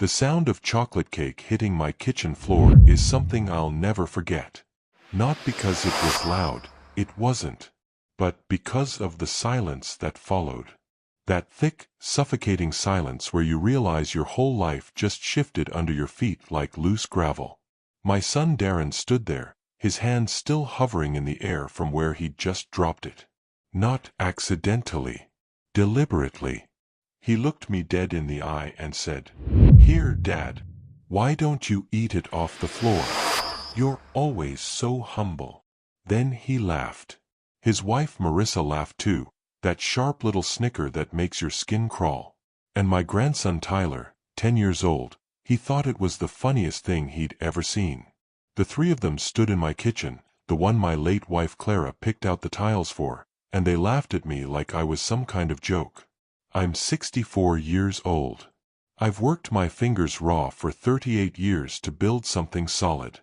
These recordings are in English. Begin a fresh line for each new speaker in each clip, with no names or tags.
The sound of chocolate cake hitting my kitchen floor is something I'll never forget. Not because it was loud, it wasn't, but because of the silence that followed. That thick, suffocating silence where you realize your whole life just shifted under your feet like loose gravel. My son Darren stood there, his hand still hovering in the air from where he'd just dropped it. Not accidentally. Deliberately. He looked me dead in the eye and said, "Here, Dad. Why don't you eat it off the floor? You're always so humble." Then he laughed. His wife Marissa laughed too, that sharp little snicker that makes your skin crawl. And my grandson Tyler, 10 years old, he thought it was the funniest thing he'd ever seen. The three of them stood in my kitchen, the one my late wife Clara picked out the tiles for, and they laughed at me like I was some kind of joke. I'm 64 years old. I've worked my fingers raw for 38 years to build something solid.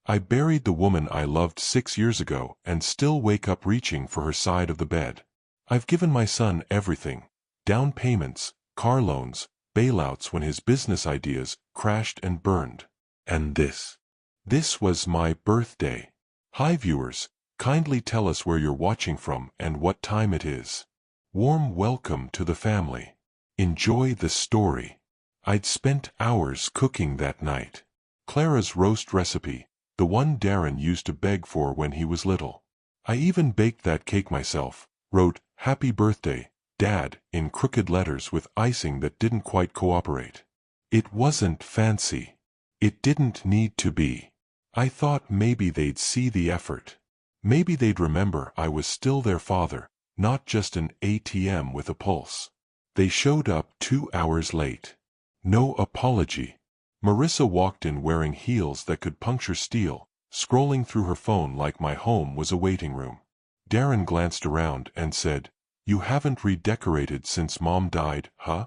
I buried the woman I loved 6 years ago and still wake up reaching for her side of the bed. I've given my son everything: down payments, car loans, bailouts when his business ideas crashed and burned. And this was my birthday. Hi viewers, kindly tell us where you're watching from and what time it is. Warm welcome to the family. Enjoy the story. I'd spent hours cooking that night. Clara's roast recipe, the one Darren used to beg for when he was little. I even baked that cake myself, wrote, "Happy birthday, Dad," in crooked letters with icing that didn't quite cooperate. It wasn't fancy. It didn't need to be. I thought maybe they'd see the effort. Maybe they'd remember I was still their father, not just an ATM with a pulse. They showed up 2 hours late. No apology. Marissa walked in wearing heels that could puncture steel, scrolling through her phone like my home was a waiting room. Darren glanced around and said, "You haven't redecorated since Mom died, huh?"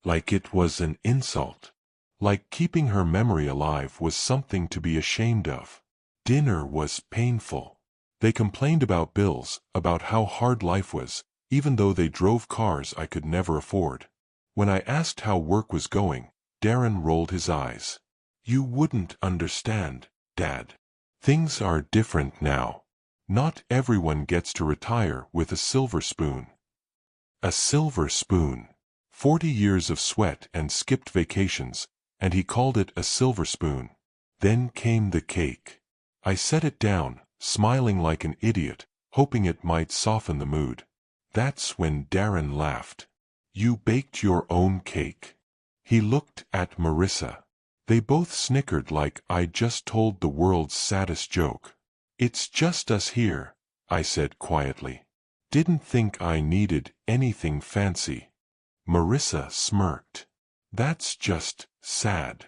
Like it was an insult. Like keeping her memory alive was something to be ashamed of. Dinner was painful. They complained about bills, about how hard life was, even though they drove cars I could never afford. When I asked how work was going, Darren rolled his eyes. "You wouldn't understand, Dad. Things are different now. Not everyone gets to retire with a silver spoon." A silver spoon. 40 years of sweat and skipped vacations, and he called it a silver spoon. Then came the cake. I set it down, smiling like an idiot, hoping it might soften the mood. That's when Darren laughed. "You baked your own cake." He looked at Marissa. They both snickered like I'd just told the world's saddest joke. "It's just us here," I said quietly. "Didn't think I needed anything fancy." Marissa smirked. "That's just sad."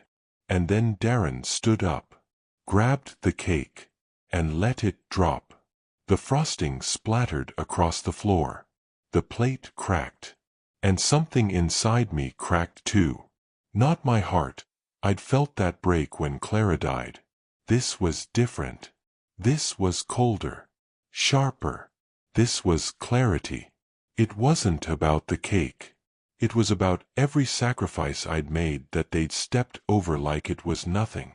And then Darren stood up, grabbed the cake, and let it drop. The frosting splattered across the floor. The plate cracked. And something inside me cracked too. Not my heart. I'd felt that break when Clara died. This was different. This was colder. Sharper. This was clarity. It wasn't about the cake. It was about every sacrifice I'd made that they'd stepped over like it was nothing.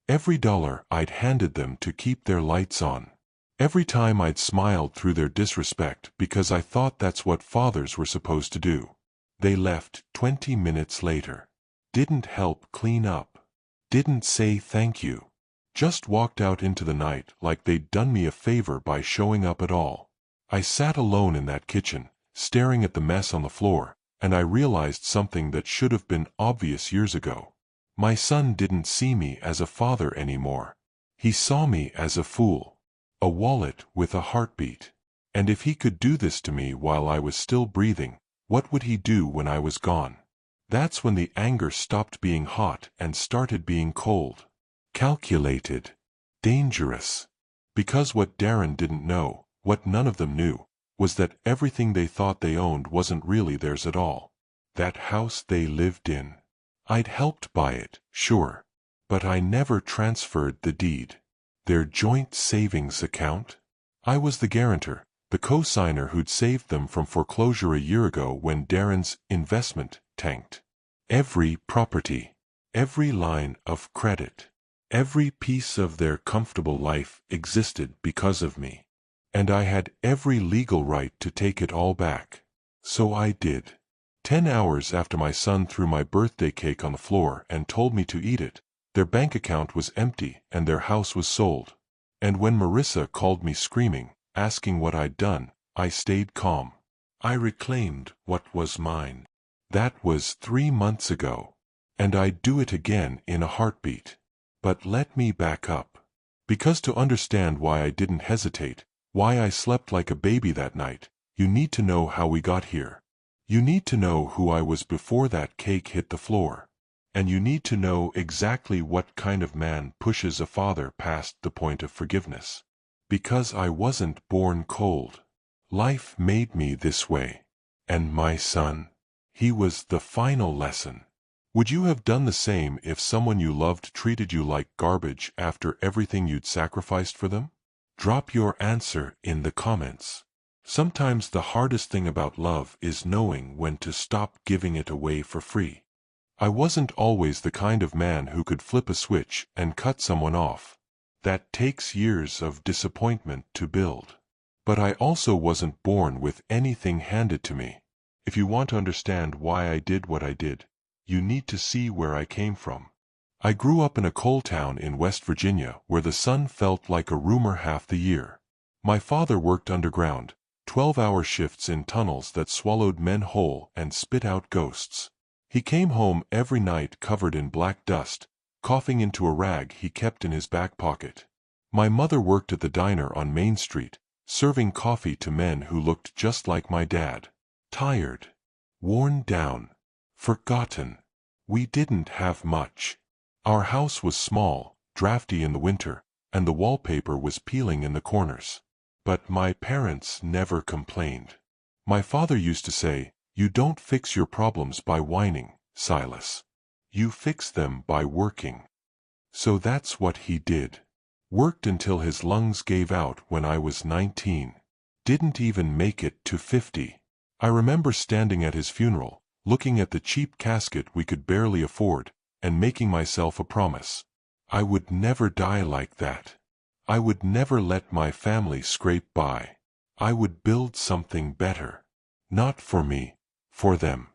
Every dollar I'd handed them to keep their lights on. Every time I'd smiled through their disrespect because I thought that's what fathers were supposed to do. They left 20 minutes later. Didn't help clean up. Didn't say thank you. Just walked out into the night like they'd done me a favor by showing up at all. I sat alone in that kitchen, staring at the mess on the floor, and I realized something that should have been obvious years ago. My son didn't see me as a father anymore. He saw me as a fool. A wallet with a heartbeat. And if he could do this to me while I was still breathing, what would he do when I was gone? That's when the anger stopped being hot and started being cold. Calculated. Dangerous. Because what Darren didn't know, what none of them knew, was that everything they thought they owned wasn't really theirs at all. That house they lived in. I'd helped buy it, sure. But I never transferred the deed. Their joint savings account? I was the guarantor, the co-signer who'd saved them from foreclosure a year ago when Darren's investment tanked. Every property. every line of credit, every piece of their comfortable life existed because of me. And I had every legal right to take it all back. So I did. 10 hours after my son threw my birthday cake on the floor and told me to eat it, their bank account was empty and their house was sold. And when Marissa called me screaming, asking what I'd done, I stayed calm. I reclaimed what was mine. That was 3 months ago. And I'd do it again in a heartbeat. But let me back up. Because to understand why I didn't hesitate, why I slept like a baby that night, you need to know how we got here. You need to know who I was before that cake hit the floor. And you need to know exactly what kind of man pushes a father past the point of forgiveness. Because I wasn't born cold. Life made me this way. And my son, he was the final lesson. Would you have done the same if someone you loved treated you like garbage after everything you'd sacrificed for them? Drop your answer in the comments. Sometimes the hardest thing about love is knowing when to stop giving it away for free. I wasn't always the kind of man who could flip a switch and cut someone off. That takes years of disappointment to build. But I also wasn't born with anything handed to me. If you want to understand why I did what I did, you need to see where I came from. I grew up in a coal town in West Virginia where the sun felt like a rumor half the year. My father worked underground, 12-hour shifts in tunnels that swallowed men whole and spit out ghosts. He came home every night covered in black dust, coughing into a rag he kept in his back pocket. My mother worked at the diner on Main Street, serving coffee to men who looked just like my dad. Tired, worn down, forgotten. We didn't have much. Our house was small, drafty in the winter, and the wallpaper was peeling in the corners. But my parents never complained. My father used to say, "You don't fix your problems by whining, Silas. You fix them by working." So that's what he did. Worked until his lungs gave out when I was 19. Didn't even make it to 50. I remember standing at his funeral, looking at the cheap casket we could barely afford, and making myself a promise. I would never die like that. I would never let my family scrape by. I would build something better. Not for me, for them.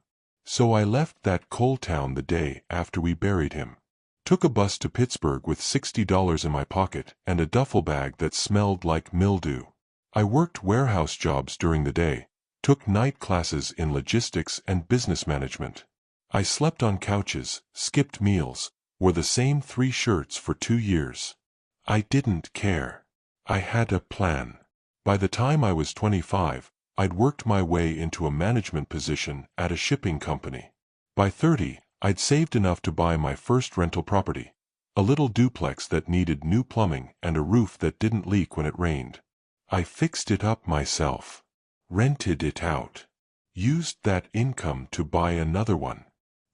So I left that coal town the day after we buried him. Took a bus to Pittsburgh with $60 in my pocket and a duffel bag that smelled like mildew. I worked warehouse jobs during the day, took night classes in logistics and business management. I slept on couches, skipped meals, wore the same 3 shirts for 2 years. I didn't care. I had a plan. By the time I was 25, I'd worked my way into a management position at a shipping company. By 30, I'd saved enough to buy my first rental property, a little duplex that needed new plumbing and a roof that didn't leak when it rained. I fixed it up myself, rented it out, used that income to buy another one,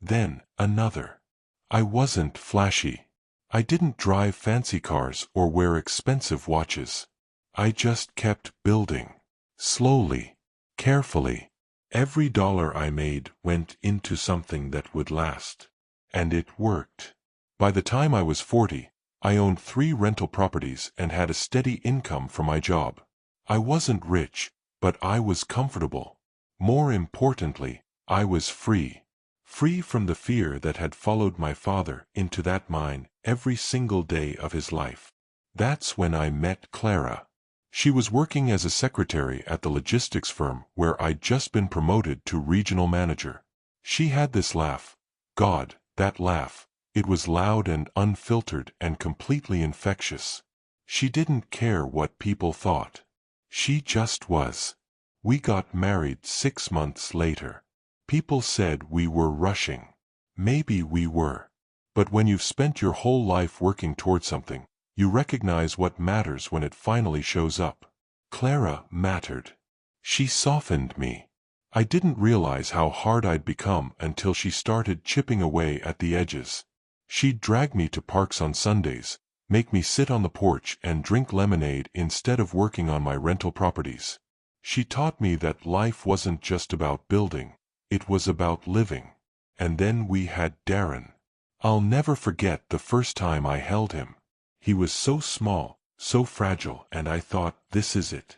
then another. I wasn't flashy. I didn't drive fancy cars or wear expensive watches. I just kept building. Slowly, carefully. Every dollar I made went into something that would last. And it worked. By the time I was 40, I owned 3 rental properties and had a steady income from my job. I wasn't rich, but I was comfortable. More importantly, I was free. Free from the fear that had followed my father into that mine every single day of his life. That's when I met Clara. She was working as a secretary at the logistics firm where I'd just been promoted to regional manager. She had this laugh. God, that laugh. It was loud and unfiltered and completely infectious. She didn't care what people thought. She just was. We got married 6 months later. People said we were rushing. Maybe we were. But when you've spent your whole life working toward something, you recognize what matters when it finally shows up. Clara mattered. She softened me. I didn't realize how hard I'd become until she started chipping away at the edges. She'd drag me to parks on Sundays, make me sit on the porch and drink lemonade instead of working on my rental properties. She taught me that life wasn't just about building. It was about living. And then we had Darren. I'll never forget the first time I held him. He was so small, so fragile, and I thought, this is it.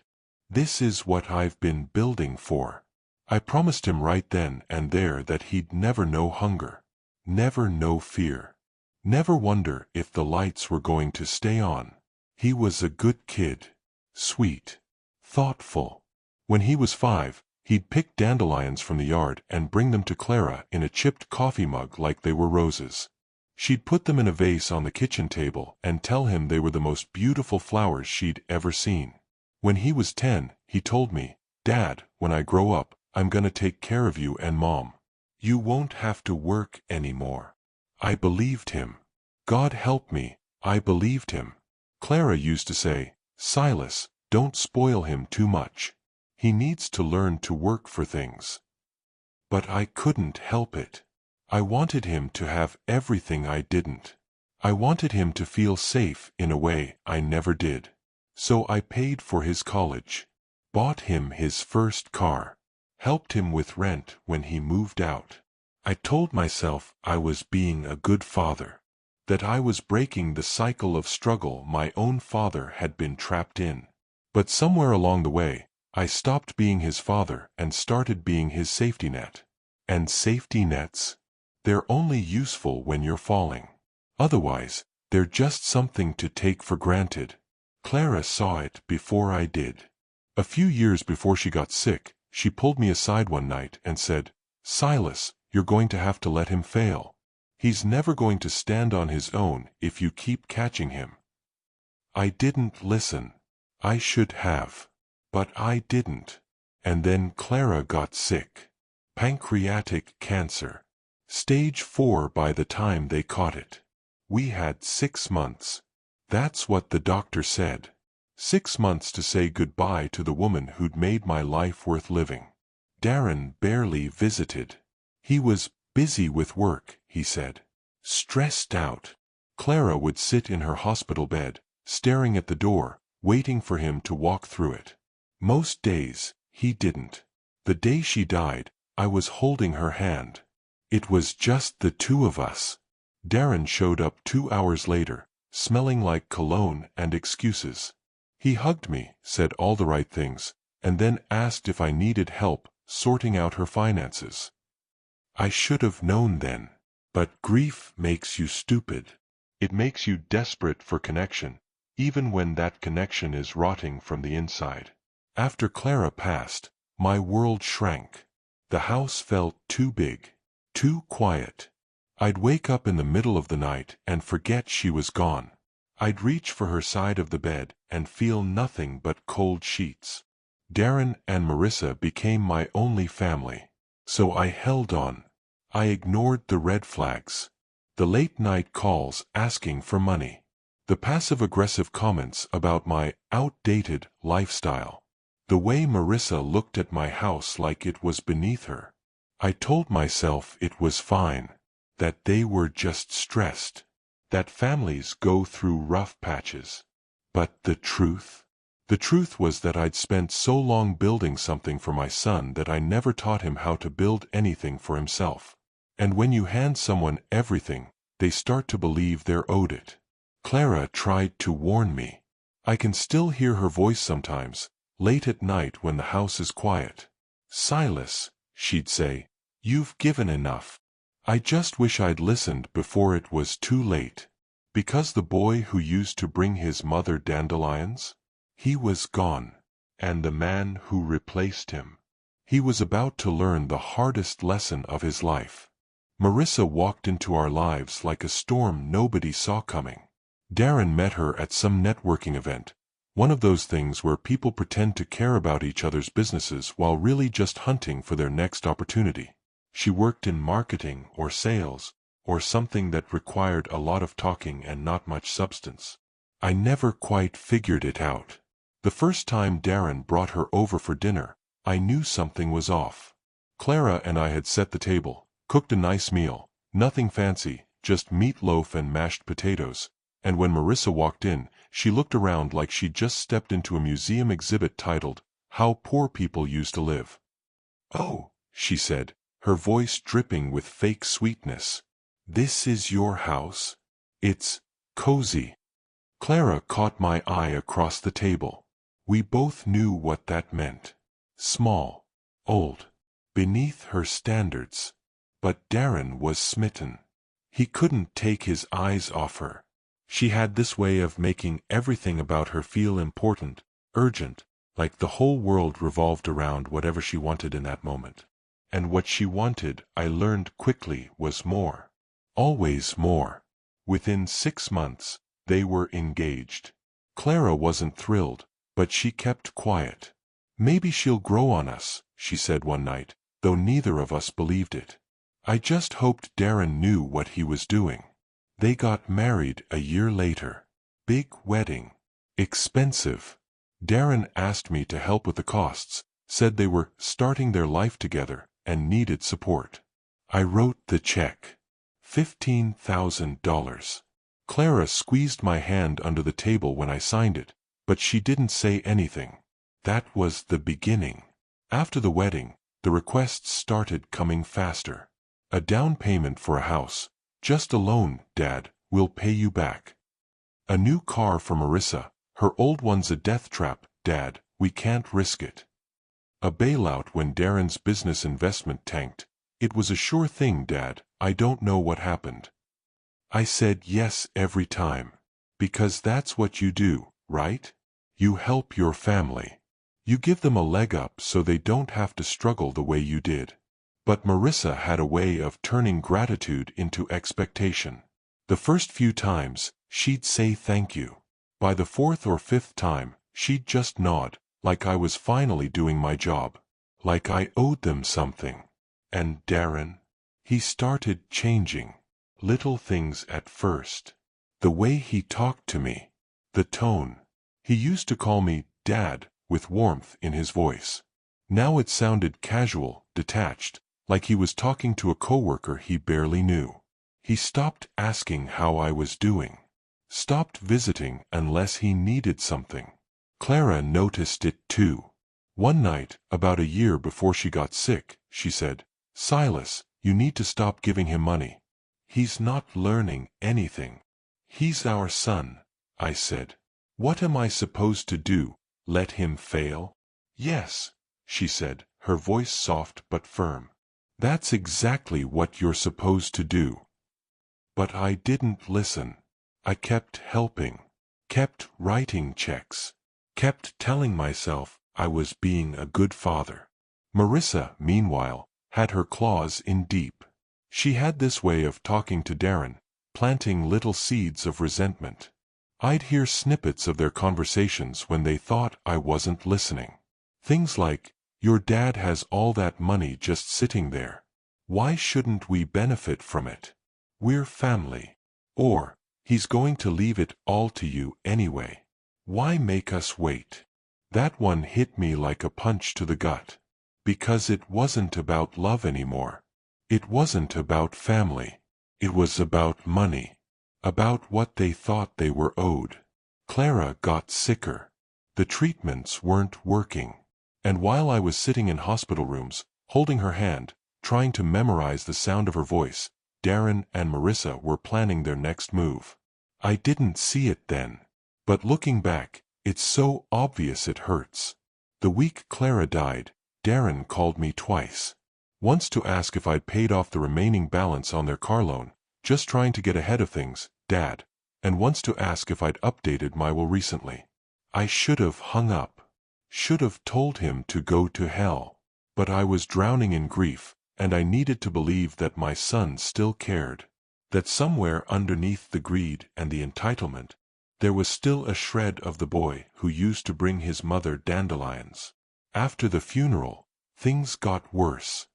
This is what I've been building for. I promised him right then and there that he'd never know hunger, never know fear, never wonder if the lights were going to stay on. He was a good kid, sweet, thoughtful. When he was 5, he'd pick dandelions from the yard and bring them to Clara in a chipped coffee mug like they were roses. She'd put them in a vase on the kitchen table and tell him they were the most beautiful flowers she'd ever seen. When he was 10, he told me, "Dad, when I grow up, I'm gonna take care of you and Mom. You won't have to work anymore." I believed him. God help me, I believed him. Clara used to say, "Silas, don't spoil him too much. He needs to learn to work for things." But I couldn't help it. I wanted him to have everything I didn't. I wanted him to feel safe in a way I never did. So I paid for his college, bought him his first car, helped him with rent when he moved out. I told myself I was being a good father, that I was breaking the cycle of struggle my own father had been trapped in. But somewhere along the way, I stopped being his father and started being his safety net. And safety nets? They're only useful when you're falling. Otherwise, they're just something to take for granted. Clara saw it before I did. A few years before she got sick, she pulled me aside one night and said, "Silas, you're going to have to let him fail. He's never going to stand on his own if you keep catching him." I didn't listen. I should have. But I didn't. And then Clara got sick. Pancreatic cancer. Stage 4 by the time they caught it. We had 6 months. That's what the doctor said. 6 months to say goodbye to the woman who'd made my life worth living. Darren barely visited. He was busy with work, he said. Stressed out. Clara would sit in her hospital bed, staring at the door, waiting for him to walk through it. Most days, he didn't. The day she died, I was holding her hand. It was just the two of us. Darren showed up 2 hours later, smelling like cologne and excuses. He hugged me, said all the right things, and then asked if I needed help sorting out her finances. I should have known then. But grief makes you stupid. It makes you desperate for connection, even when that connection is rotting from the inside. After Clara passed, my world shrank. The house felt too big, too quiet. I'd wake up in the middle of the night and forget she was gone. I'd reach for her side of the bed and feel nothing but cold sheets. Darren and Marissa became my only family. So I held on. I ignored the red flags. The late-night calls asking for money. The passive-aggressive comments about my outdated lifestyle. The way Marissa looked at my house like it was beneath her. I told myself it was fine. That they were just stressed. That families go through rough patches. But the truth? The truth was that I'd spent so long building something for my son that I never taught him how to build anything for himself. And when you hand someone everything, they start to believe they're owed it. Clara tried to warn me. I can still hear her voice sometimes, late at night when the house is quiet. "Silas," she'd say, "you've given enough." I just wish I'd listened before it was too late. Because the boy who used to bring his mother dandelions? He was gone. And the man who replaced him? He was about to learn the hardest lesson of his life. Marissa walked into our lives like a storm nobody saw coming. Darren met her at some networking event, one of those things where people pretend to care about each other's businesses while really just hunting for their next opportunity. She worked in marketing or sales, or something that required a lot of talking and not much substance. I never quite figured it out. The first time Darren brought her over for dinner, I knew something was off. Clara and I had set the table, cooked a nice meal, nothing fancy, just meatloaf and mashed potatoes, and when Marissa walked in, she looked around like she'd just stepped into a museum exhibit titled, "How Poor People Used to Live." "Oh," she said, her voice dripping with fake sweetness. This is your house? It's cozy. Clara caught my eye across the table. We both knew what that meant. Small. Old. Beneath her standards. But Darren was smitten. He couldn't take his eyes off her. She had this way of making everything about her feel important, urgent, like the whole world revolved around whatever she wanted in that moment. And what she wanted, I learned quickly, was more. Always more. Within 6 months, they were engaged. Clara wasn't thrilled, but she kept quiet. Maybe she'll grow on us, she said one night, though neither of us believed it. I just hoped Darren knew what he was doing. They got married a year later. Big wedding. Expensive. Darren asked me to help with the costs, said they were starting their life together and needed support. I wrote the check. $15,000. Clara squeezed my hand under the table when I signed it, but she didn't say anything. That was the beginning. After the wedding, the requests started coming faster. A down payment for a house. Just a loan, Dad, we'll pay you back. A new car for Marissa. Her old one's a death trap, Dad, we can't risk it. A bailout when Darren's business investment tanked. It was a sure thing, Dad, I don't know what happened. I said yes every time. Because that's what you do, right? You help your family. You give them a leg up so they don't have to struggle the way you did. But Marissa had a way of turning gratitude into expectation. The first few times, she'd say thank you. By the 4th or 5th time, she'd just nod, like I was finally doing my job. Like I owed them something. And Darren? He started changing. Little things at first. The way he talked to me. The tone. He used to call me Dad, with warmth in his voice. Now it sounded casual, detached, like he was talking to a coworker he barely knew. He stopped asking how I was doing. Stopped visiting unless he needed something. Clara noticed it too. One night, about a year before she got sick, she said, "Silas, you need to stop giving him money. He's not learning anything." "He's our son," I said. "What am I supposed to do, let him fail?" "Yes," she said, her voice soft but firm. "That's exactly what you're supposed to do." But I didn't listen. I kept helping, kept writing checks, kept telling myself I was being a good father. Marissa, meanwhile, had her claws in deep. She had this way of talking to Darren, planting little seeds of resentment. I'd hear snippets of their conversations when they thought I wasn't listening. Things like, "Your dad has all that money just sitting there. Why shouldn't we benefit from it? We're family." Or, "He's going to leave it all to you anyway. Why make us wait?" That one hit me like a punch to the gut. Because it wasn't about love anymore. It wasn't about family. It was about money. About what they thought they were owed. Clara got sicker. The treatments weren't working. And while I was sitting in hospital rooms, holding her hand, trying to memorize the sound of her voice, Darren and Marissa were planning their next move. I didn't see it then. But looking back, it's so obvious it hurts. The week Clara died, Darren called me twice. Once to ask if I'd paid off the remaining balance on their car loan, just trying to get ahead of things, Dad, and once to ask if I'd updated my will recently. I should have hung up. Should have told him to go to hell. But I was drowning in grief, and I needed to believe that my son still cared. That somewhere underneath the greed and the entitlement, there was still a shred of the boy who used to bring his mother dandelions. After the funeral, things got worse.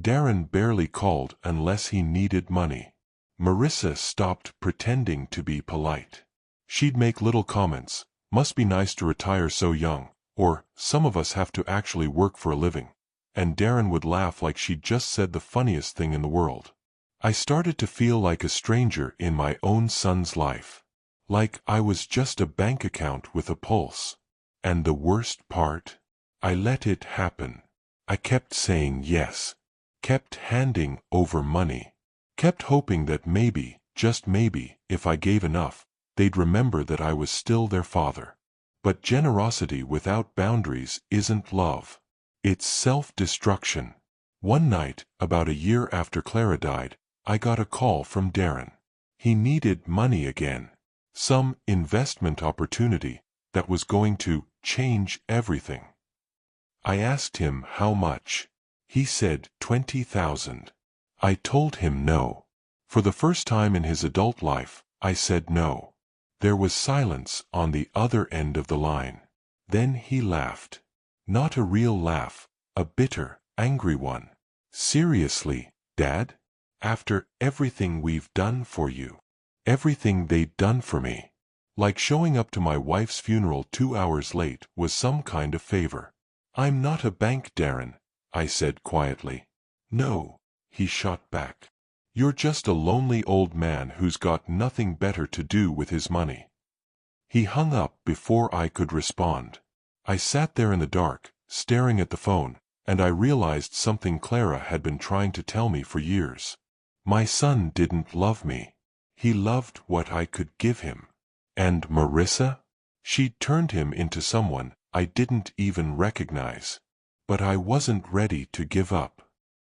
Darren barely called unless he needed money. Marissa stopped pretending to be polite. She'd make little comments, "Must be nice to retire so young," or "Some of us have to actually work for a living." And Darren would laugh like she'd just said the funniest thing in the world. I started to feel like a stranger in my own son's life. Like I was just a bank account with a pulse. And the worst part? I let it happen. I kept saying yes. Kept handing over money. Kept hoping that maybe, just maybe, if I gave enough, they'd remember that I was still their father. But generosity without boundaries isn't love. It's self-destruction. One night, about a year after Clara died, I got a call from Darren. He needed money again. Some investment opportunity that was going to change everything. I asked him how much. He said 20,000. I told him no. For the first time in his adult life, I said no. There was silence on the other end of the line. Then he laughed. Not a real laugh, a bitter, angry one. Seriously, Dad? After everything we've done for you? Everything they'd done for me? Like showing up to my wife's funeral 2 hours late was some kind of favor. I'm not a bank, Darren, I said quietly. No, he shot back. You're just a lonely old man who's got nothing better to do with his money. He hung up before I could respond. I sat there in the dark, staring at the phone, and I realized something Clara had been trying to tell me for years. My son didn't love me. He loved what I could give him. And Marissa? She'd turned him into someone I didn't even recognize. But I wasn't ready to give up.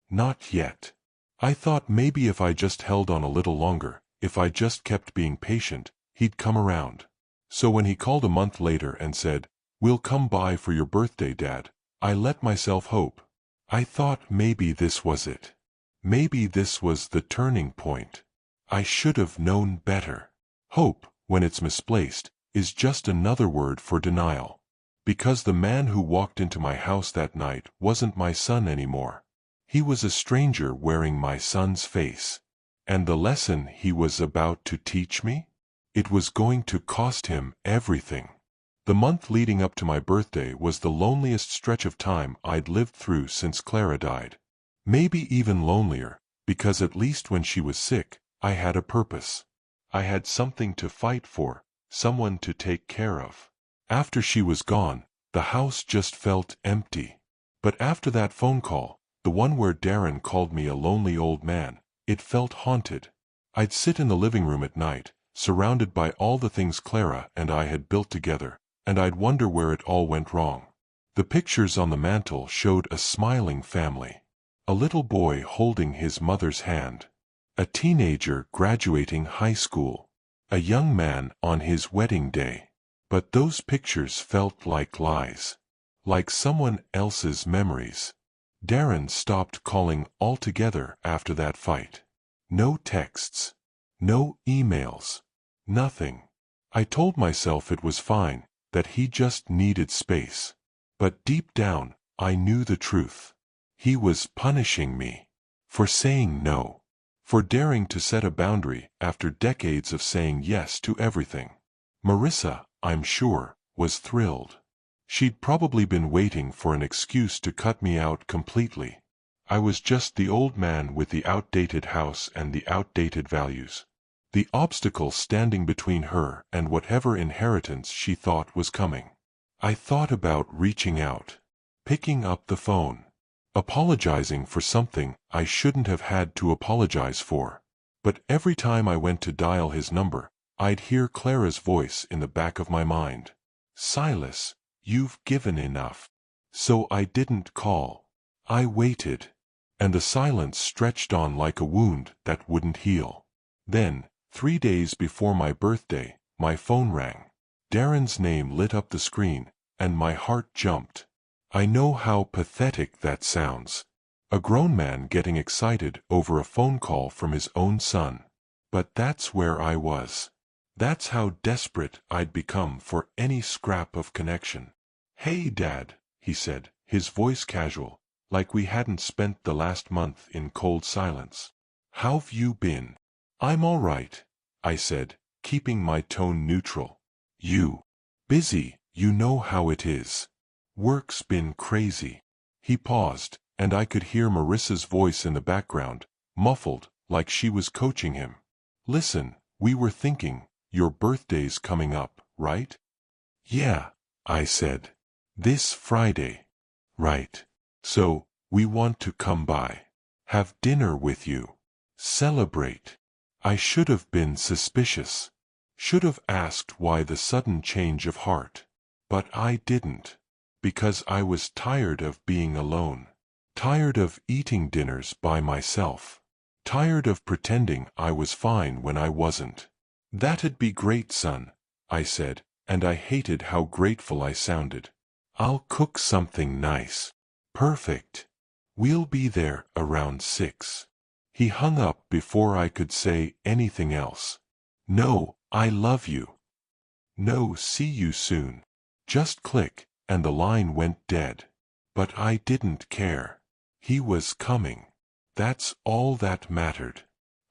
Not yet. I thought maybe if I just held on a little longer, if I just kept being patient, he'd come around. So when he called a month later and said, "We'll come by for your birthday, Dad," I let myself hope. I thought maybe this was it. Maybe this was the turning point. I should have known better. Hope, when it's misplaced, is just another word for denial. Because the man who walked into my house that night wasn't my son anymore. He was a stranger wearing my son's face. And the lesson he was about to teach me? It was going to cost him everything. The month leading up to my birthday was the loneliest stretch of time I'd lived through since Clara died. Maybe even lonelier, because at least when she was sick, I had a purpose. I had something to fight for, someone to take care of. After she was gone, the house just felt empty. But after that phone call, the one where Darren called me a lonely old man, it felt haunted. I'd sit in the living room at night, surrounded by all the things Clara and I had built together, and I'd wonder where it all went wrong. The pictures on the mantel showed a smiling family. A little boy holding his mother's hand. A teenager graduating high school. A young man on his wedding day. But those pictures felt like lies. Like someone else's memories. Darren stopped calling altogether after that fight. No texts. No emails. Nothing. I told myself it was fine, that he just needed space. But deep down, I knew the truth. He was punishing me. For saying no. For daring to set a boundary after decades of saying yes to everything. Marissa, I'm sure, was thrilled. She'd probably been waiting for an excuse to cut me out completely. I was just the old man with the outdated house and the outdated values. The obstacle standing between her and whatever inheritance she thought was coming. I thought about reaching out. Picking up the phone. Apologizing for something I shouldn't have had to apologize for. But every time I went to dial his number, I'd hear Clara's voice in the back of my mind. Silas, you've given enough. So I didn't call. I waited. And the silence stretched on like a wound that wouldn't heal. Then, 3 days before my birthday, my phone rang. Darren's name lit up the screen, and my heart jumped. I know how pathetic that sounds. A grown man getting excited over a phone call from his own son. But that's where I was. That's how desperate I'd become for any scrap of connection. "Hey, Dad," he said, his voice casual, like we hadn't spent the last month in cold silence. "How've you been?" "I'm all right," I said, keeping my tone neutral. "You? Busy, you know how it is. Work's been crazy." He paused, and I could hear Marissa's voice in the background, muffled, like she was coaching him. "Listen, we were thinking, your birthday's coming up, right?" "Yeah," I said. "This Friday." "Right. So, we want to come by. Have dinner with you. Celebrate. I should have been suspicious. Should have asked why the sudden change of heart. But I didn't. Because I was tired of being alone. Tired of eating dinners by myself. Tired of pretending I was fine when I wasn't. "That'd be great, son," I said, and I hated how grateful I sounded. "I'll cook something nice." "Perfect. We'll be there around 6. He hung up before I could say anything else. "No, I love you." "No, see you soon." Just click, and the line went dead. But I didn't care. He was coming. That's all that mattered.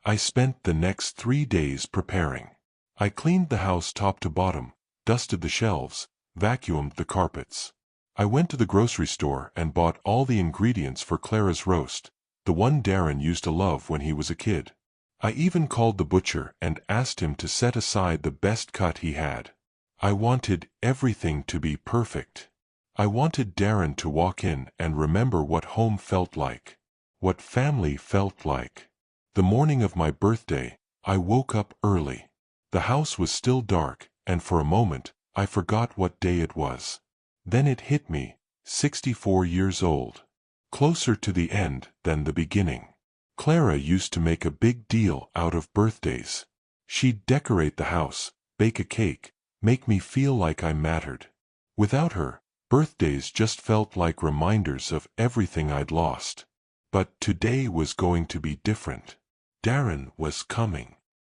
I spent the next 3 days preparing. I cleaned the house top to bottom, dusted the shelves, vacuumed the carpets. I went to the grocery store and bought all the ingredients for Clara's roast, the one Darren used to love when he was a kid. I even called the butcher and asked him to set aside the best cut he had. I wanted everything to be perfect. I wanted Darren to walk in and remember what home felt like, what family felt like. The morning of my birthday, I woke up early. The house was still dark, and for a moment, I forgot what day it was. Then it hit me, 64 years old. Closer to the end than the beginning. Clara used to make a big deal out of birthdays. She'd decorate the house, bake a cake, make me feel like I mattered. Without her, birthdays just felt like reminders of everything I'd lost. But today was going to be different. Darren was coming.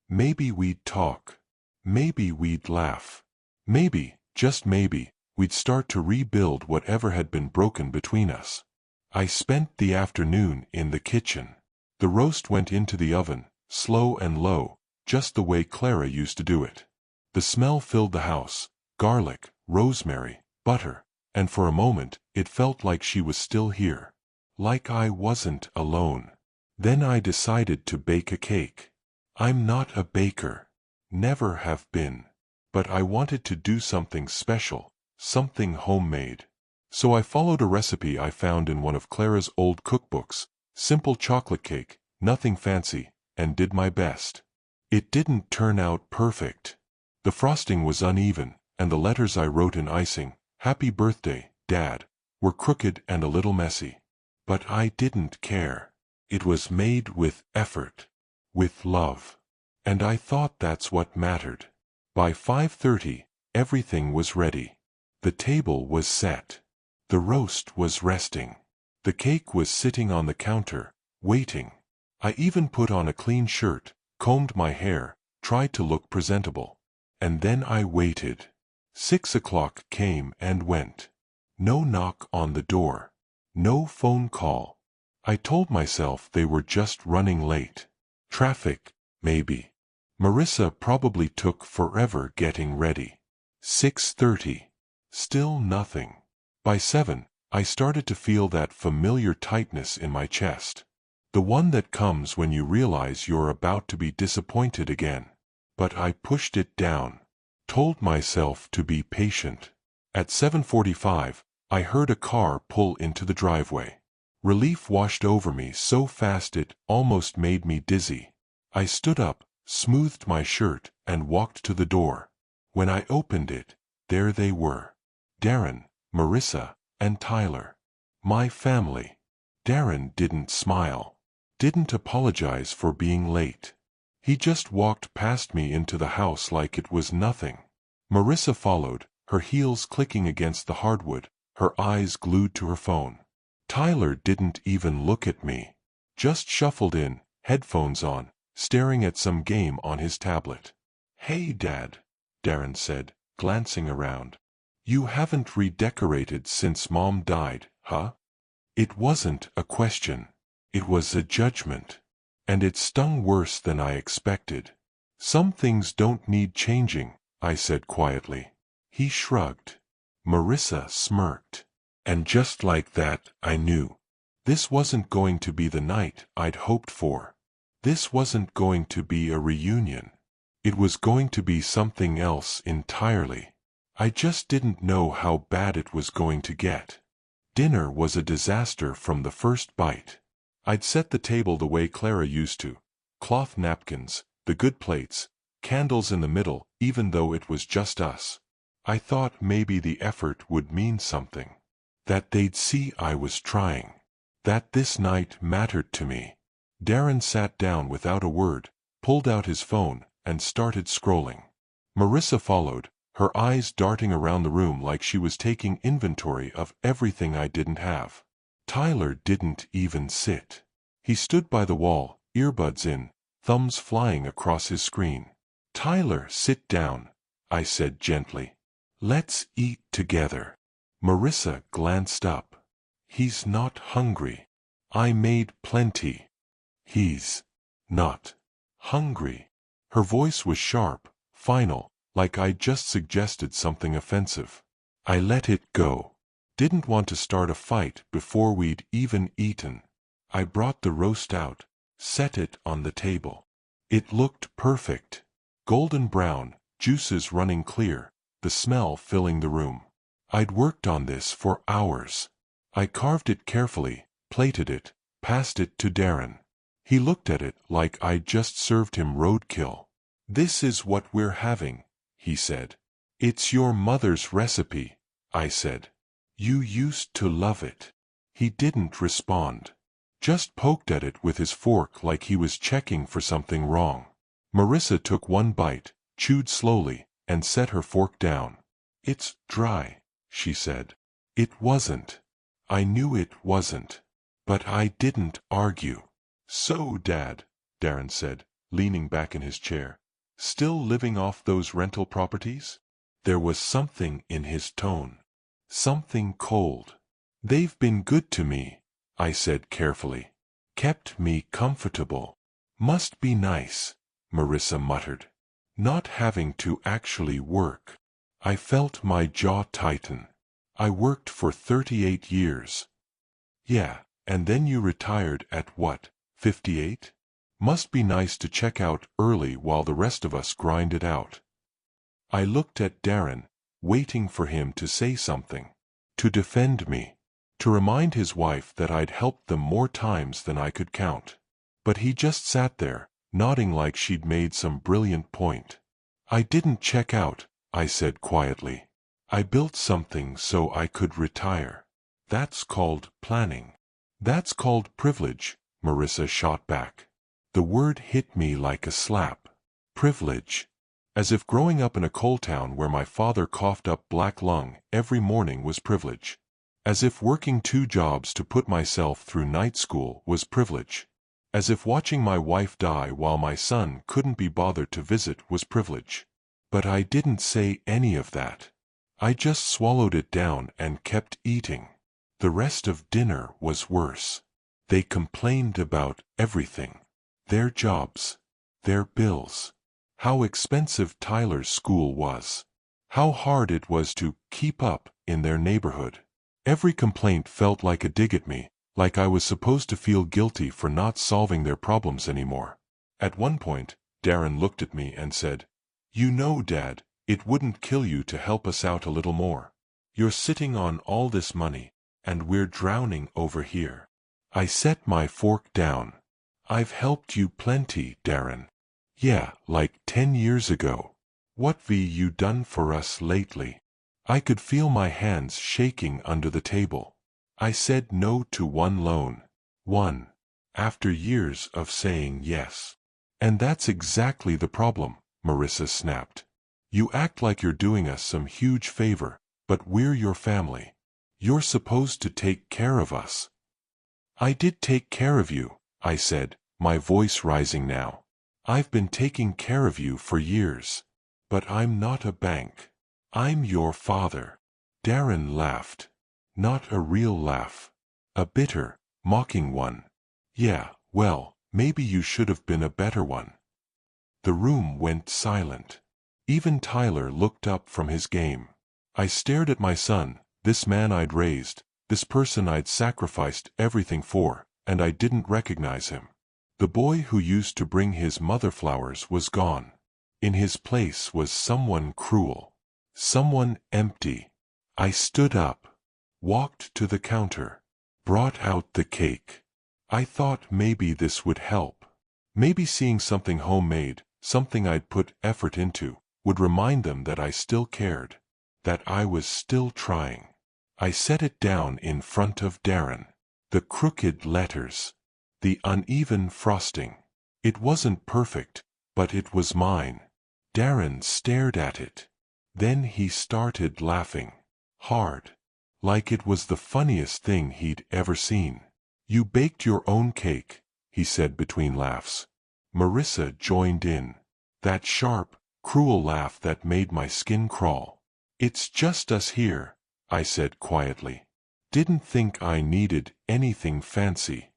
Maybe we'd talk. Maybe we'd laugh. Maybe, just maybe, we'd start to rebuild whatever had been broken between us. I spent the afternoon in the kitchen. The roast went into the oven, slow and low, just the way Clara used to do it. The smell filled the house, garlic, rosemary, butter, and for a moment it felt like she was still here. Like I wasn't alone. Then I decided to bake a cake. I'm not a baker. Never have been. But I wanted to do something special, something homemade. So I followed a recipe I found in one of Clara's old cookbooks, simple chocolate cake, nothing fancy, and did my best. It didn't turn out perfect. The frosting was uneven, and the letters I wrote in icing, "Happy Birthday, Dad," were crooked and a little messy. But I didn't care. It was made with effort, with love. And I thought that's what mattered. By 5:30, everything was ready. The table was set. The roast was resting. The cake was sitting on the counter, waiting. I even put on a clean shirt, combed my hair, tried to look presentable. And then I waited. 6 o'clock came and went. No knock on the door. No phone call. I told myself they were just running late. Traffic, maybe. Marissa probably took forever getting ready. 6:30. Still nothing. By 7, I started to feel that familiar tightness in my chest. The one that comes when you realize you're about to be disappointed again. But I pushed it down. Told myself to be patient. At 7:45, I heard a car pull into the driveway. Relief washed over me so fast it almost made me dizzy. I stood up, smoothed my shirt, and walked to the door. When I opened it, there they were. Darren, Marissa, and Tyler. My family. Darren didn't smile. Didn't apologize for being late. He just walked past me into the house like it was nothing. Marissa followed, her heels clicking against the hardwood, her eyes glued to her phone. Tyler didn't even look at me. Just shuffled in, headphones on, staring at some game on his tablet. "Hey, Dad," Darren said, glancing around. "You haven't redecorated since Mom died, huh?" It wasn't a question. It was a judgment. And it stung worse than I expected. "Some things don't need changing," I said quietly. He shrugged. Marissa smirked. And just like that, I knew. This wasn't going to be the night I'd hoped for. This wasn't going to be a reunion. It was going to be something else entirely. I just didn't know how bad it was going to get. Dinner was a disaster from the first bite. I'd set the table the way Clara used to, cloth napkins, the good plates, candles in the middle, even though it was just us. I thought maybe the effort would mean something. That they'd see I was trying. That this night mattered to me. Darren sat down without a word, pulled out his phone, and started scrolling. Marissa followed, her eyes darting around the room like she was taking inventory of everything I didn't have. Tyler didn't even sit. He stood by the wall, earbuds in, thumbs flying across his screen. "Tyler, sit down," I said gently. "Let's eat together." Marissa glanced up. "He's not hungry. I made plenty." "He's not hungry." Her voice was sharp, final, like I'd just suggested something offensive. I let it go. Didn't want to start a fight before we'd even eaten. I brought the roast out, set it on the table. It looked perfect. Golden brown, juices running clear, the smell filling the room. I'd worked on this for hours. I carved it carefully, plated it, passed it to Darren. He looked at it like I'd just served him roadkill. "This is what we're having," he said. "It's your mother's recipe," I said. "You used to love it." He didn't respond. Just poked at it with his fork like he was checking for something wrong. Marissa took one bite, chewed slowly, and set her fork down. "It's dry," she said. It wasn't. I knew it wasn't. But I didn't argue. "So, Dad," Darren said, leaning back in his chair, "still living off those rental properties?" There was something in his tone. Something cold. "They've been good to me," I said carefully. "Kept me comfortable." "Must be nice," Marissa muttered. "Not having to actually work." I felt my jaw tighten. "I worked for 38 years. "Yeah, and then you retired at what, 58? Must be nice to check out early while the rest of us grind it out." I looked at Darren, waiting for him to say something. To defend me. To remind his wife that I'd helped them more times than I could count. But he just sat there, nodding like she'd made some brilliant point. "I didn't check out," I said quietly. "I built something so I could retire. That's called planning." "That's called privilege," Marissa shot back. The word hit me like a slap. Privilege. As if growing up in a coal town where my father coughed up black lung every morning was privilege. As if working 2 jobs to put myself through night school was privilege. As if watching my wife die while my son couldn't be bothered to visit was privilege. But I didn't say any of that. I just swallowed it down and kept eating. The rest of dinner was worse. They complained about everything. Their jobs. Their bills. How expensive Tyler's school was. How hard it was to keep up in their neighborhood. Every complaint felt like a dig at me, like I was supposed to feel guilty for not solving their problems anymore. At one point, Darren looked at me and said, "You know, Dad, it wouldn't kill you to help us out a little more. You're sitting on all this money, and we're drowning over here." I set my fork down. "I've helped you plenty, Darren." "Yeah, like 10 years ago. What've you done for us lately?" I could feel my hands shaking under the table. I said no to one loan. One. After years of saying yes. "And that's exactly the problem," Marissa snapped. "You act like you're doing us some huge favor, but we're your family. You're supposed to take care of us." "I did take care of you," I said, my voice rising now. "I've been taking care of you for years. But I'm not a bank. I'm your father." Darren laughed. Not a real laugh. A bitter, mocking one. "Yeah, well, maybe you should have been a better one." The room went silent. Even Tyler looked up from his game. I stared at my son, this man I'd raised, this person I'd sacrificed everything for, and I didn't recognize him. The boy who used to bring his mother flowers was gone. In his place was someone cruel. Someone empty. I stood up. Walked to the counter. Brought out the cake. I thought maybe this would help. Maybe seeing something homemade, something I'd put effort into, would remind them that I still cared, that I was still trying. I set it down in front of Darren. The crooked letters, the uneven frosting. It wasn't perfect, but it was mine. Darren stared at it. Then he started laughing. Hard. Like it was the funniest thing he'd ever seen. "You baked your own cake," he said between laughs. Marissa joined in. That sharp, cruel laugh that made my skin crawl. "It's just us here," I said quietly. "Didn't think I needed anything fancy."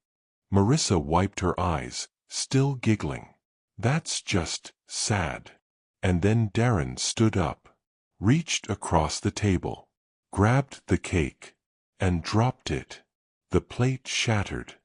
Marissa wiped her eyes, still giggling. "That's just sad." And then Darren stood up, reached across the table, grabbed the cake, and dropped it. The plate shattered.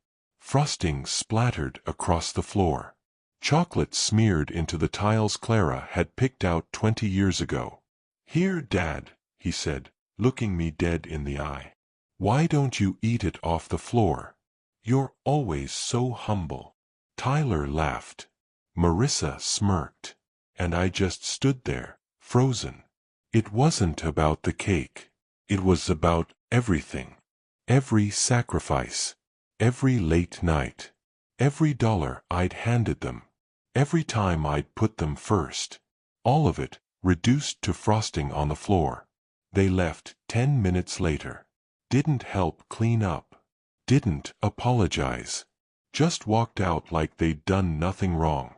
Frosting splattered across the floor. Chocolate smeared into the tiles Clara had picked out 20 years ago. "Here, Dad," he said, looking me dead in the eye. "Why don't you eat it off the floor? You're always so humble." Tyler laughed. Marissa smirked. And I just stood there, frozen. It wasn't about the cake. It was about everything. Every sacrifice. Every late night. Every dollar I'd handed them. Every time I'd put them first. All of it, reduced to frosting on the floor. They left 10 minutes later. Didn't help clean up. Didn't apologize. Just walked out like they'd done nothing wrong.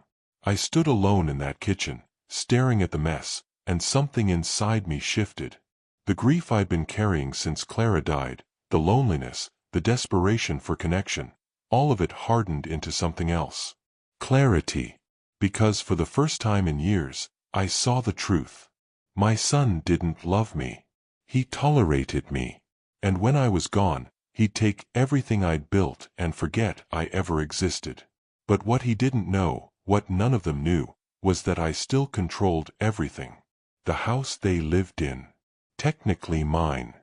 I stood alone in that kitchen, staring at the mess, and something inside me shifted. The grief I'd been carrying since Clara died, the loneliness, the desperation for connection, all of it hardened into something else. Clarity. Because for the first time in years, I saw the truth. My son didn't love me. He tolerated me. And when I was gone, he'd take everything I'd built and forget I ever existed. But what he didn't know, what none of them knew, was that I still controlled everything. The house they lived in. Technically mine.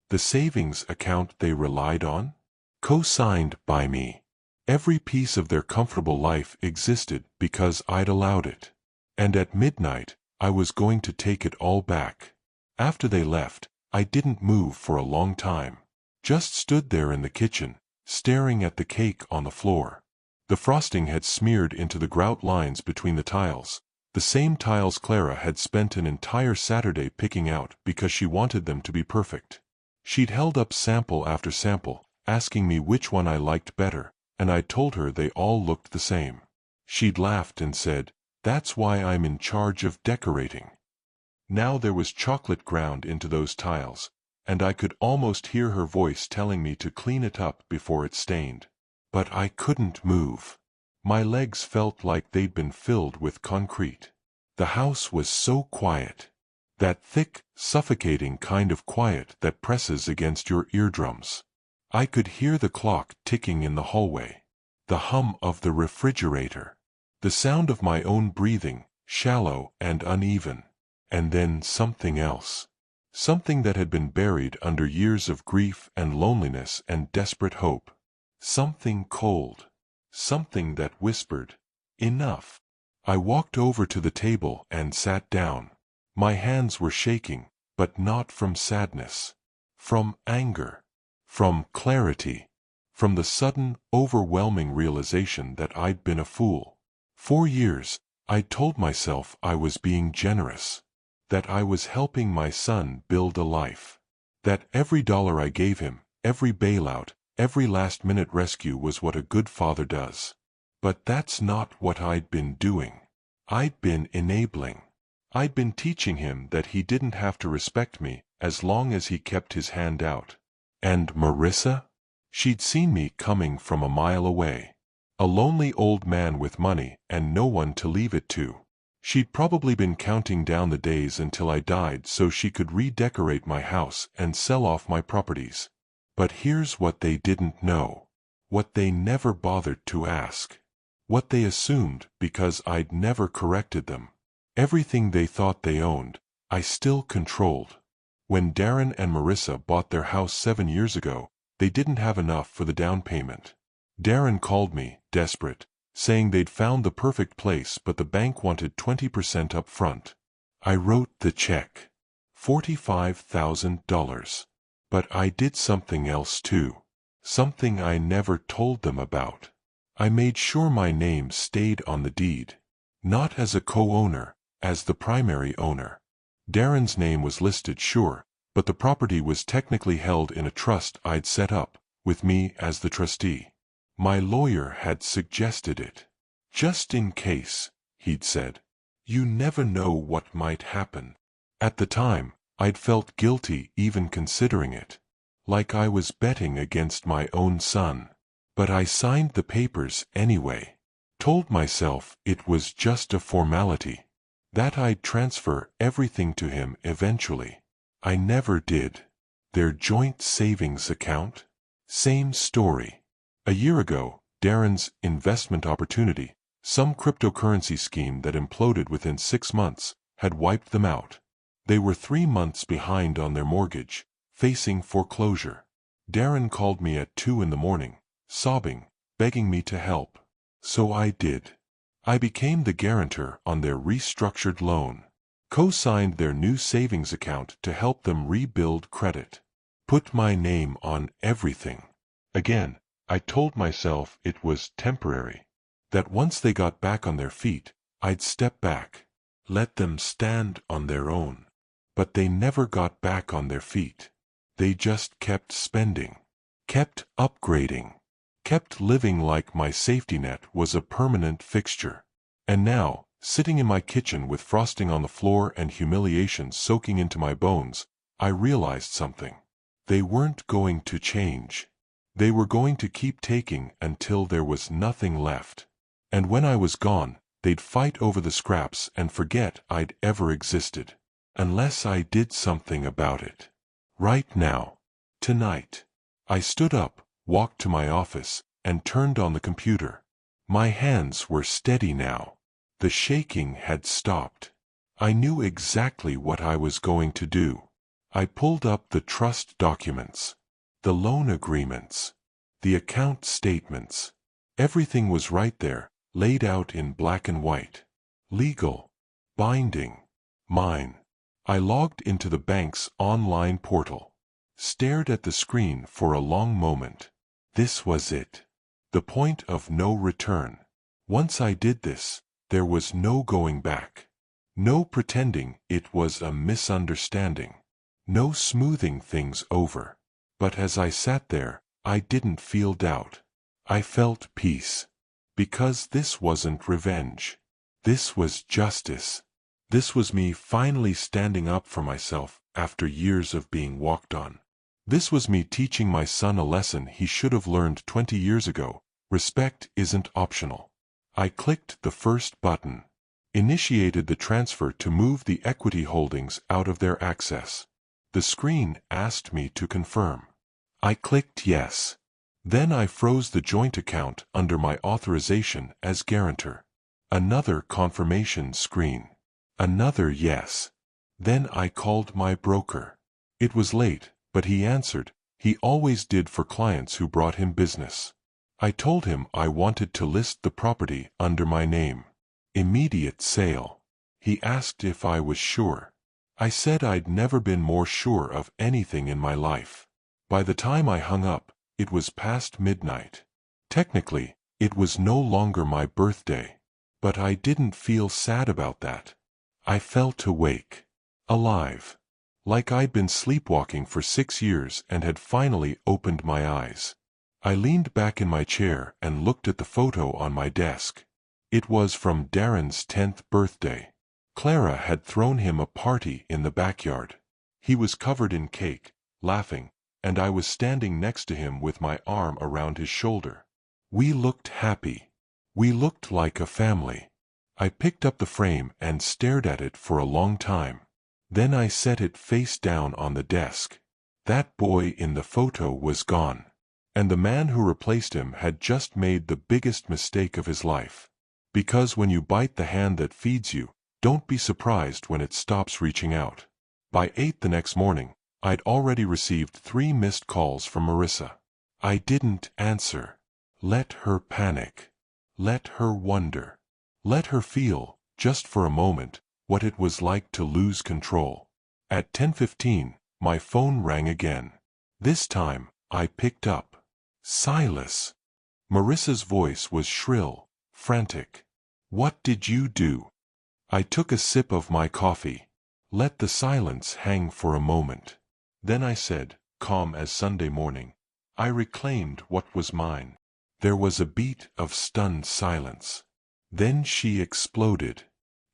The savings account they relied on. Co-signed by me. Every piece of their comfortable life existed because I'd allowed it. And at midnight, I was going to take it all back. After they left, I didn't move for a long time. Just stood there in the kitchen, staring at the cake on the floor. The frosting had smeared into the grout lines between the tiles, the same tiles Clara had spent an entire Saturday picking out because she wanted them to be perfect. She'd held up sample after sample, asking me which one I liked better, and I told her they all looked the same. She'd laughed and said, "That's why I'm in charge of decorating." Now there was chocolate ground into those tiles, and I could almost hear her voice telling me to clean it up before it stained. But I couldn't move. My legs felt like they'd been filled with concrete. The house was so quiet. That thick, suffocating kind of quiet that presses against your eardrums. I could hear the clock ticking in the hallway. The hum of the refrigerator. The sound of my own breathing, shallow and uneven. And then something else. Something that had been buried under years of grief and loneliness and desperate hope. Something cold. Something that whispered, "Enough." I walked over to the table and sat down. My hands were shaking, but not from sadness. From anger. From clarity. From the sudden, overwhelming realization that I'd been a fool. For years, I'd told myself I was being generous. That I was helping my son build a life. That every dollar I gave him, every bailout, every last-minute rescue was what a good father does. But that's not what I'd been doing. I'd been enabling. I'd been teaching him that he didn't have to respect me as long as he kept his hand out. And Marissa? She'd seen me coming from a mile away. A lonely old man with money and no one to leave it to. She'd probably been counting down the days until I died so she could redecorate my house and sell off my properties. But here's what they didn't know. What they never bothered to ask. What they assumed because I'd never corrected them. Everything they thought they owned, I still controlled. When Darren and Marissa bought their house 7 years ago, they didn't have enough for the down payment. Darren called me, desperate, saying they'd found the perfect place but the bank wanted 20% up front. I wrote the check. $45,000. But I did something else too. Something I never told them about. I made sure my name stayed on the deed. Not as a co-owner, as the primary owner. Darren's name was listed, sure, but the property was technically held in a trust I'd set up, with me as the trustee. My lawyer had suggested it. Just in case, he'd said. You never know what might happen. At the time, I'd felt guilty even considering it. Like I was betting against my own son. But I signed the papers anyway. Told myself it was just a formality. That I'd transfer everything to him eventually. I never did. Their joint savings account? Same story. A year ago, Darren's investment opportunity, some cryptocurrency scheme that imploded within 6 months, had wiped them out. They were 3 months behind on their mortgage, facing foreclosure. Darren called me at 2 in the morning, sobbing, begging me to help. So I did. I became the guarantor on their restructured loan. Co-signed their new savings account to help them rebuild credit. Put my name on everything. Again, I told myself it was temporary. That once they got back on their feet, I'd step back. Let them stand on their own. But they never got back on their feet. They just kept spending. Kept upgrading. Kept living like my safety net was a permanent fixture. And now, sitting in my kitchen with frosting on the floor and humiliation soaking into my bones, I realized something. They weren't going to change. They were going to keep taking until there was nothing left. And when I was gone, they'd fight over the scraps and forget I'd ever existed. Unless I did something about it. Right now. Tonight. I stood up, walked to my office, and turned on the computer. My hands were steady now. The shaking had stopped. I knew exactly what I was going to do. I pulled up the trust documents. The loan agreements. The account statements. Everything was right there, laid out in black and white. Legal. Binding. Mine. I logged into the bank's online portal. Stared at the screen for a long moment. This was it. The point of no return. Once I did this, there was no going back. No pretending it was a misunderstanding. No smoothing things over. But as I sat there, I didn't feel doubt. I felt peace. Because this wasn't revenge. This was justice. This was me finally standing up for myself after years of being walked on. This was me teaching my son a lesson he should have learned 20 years ago. Respect isn't optional. I clicked the first button. Initiated the transfer to move the equity holdings out of their access. The screen asked me to confirm. I clicked yes. Then I froze the joint account under my authorization as guarantor. Another confirmation screen. Another yes. Then I called my broker. It was late, but he answered. He always did for clients who brought him business. I told him I wanted to list the property under my name. Immediate sale. He asked if I was sure. I said I'd never been more sure of anything in my life. By the time I hung up, it was past midnight. Technically, it was no longer my birthday. But I didn't feel sad about that. I felt awake. Alive. Like I'd been sleepwalking for 6 years and had finally opened my eyes. I leaned back in my chair and looked at the photo on my desk. It was from Darren's 10th birthday. Clara had thrown him a party in the backyard. He was covered in cake, laughing, and I was standing next to him with my arm around his shoulder. We looked happy. We looked like a family. I picked up the frame and stared at it for a long time. Then I set it face down on the desk. That boy in the photo was gone. And the man who replaced him had just made the biggest mistake of his life. Because when you bite the hand that feeds you, don't be surprised when it stops reaching out. By 8 the next morning, I'd already received 3 missed calls from Marissa. I didn't answer. Let her panic. Let her wonder. Let her feel, just for a moment, what it was like to lose control. At 10:15, my phone rang again. This time, I picked up. Silas. Marissa's voice was shrill, frantic. What did you do? I took a sip of my coffee. Let the silence hang for a moment. Then I said, calm as Sunday morning, I reclaimed what was mine. There was a beat of stunned silence. Then she exploded.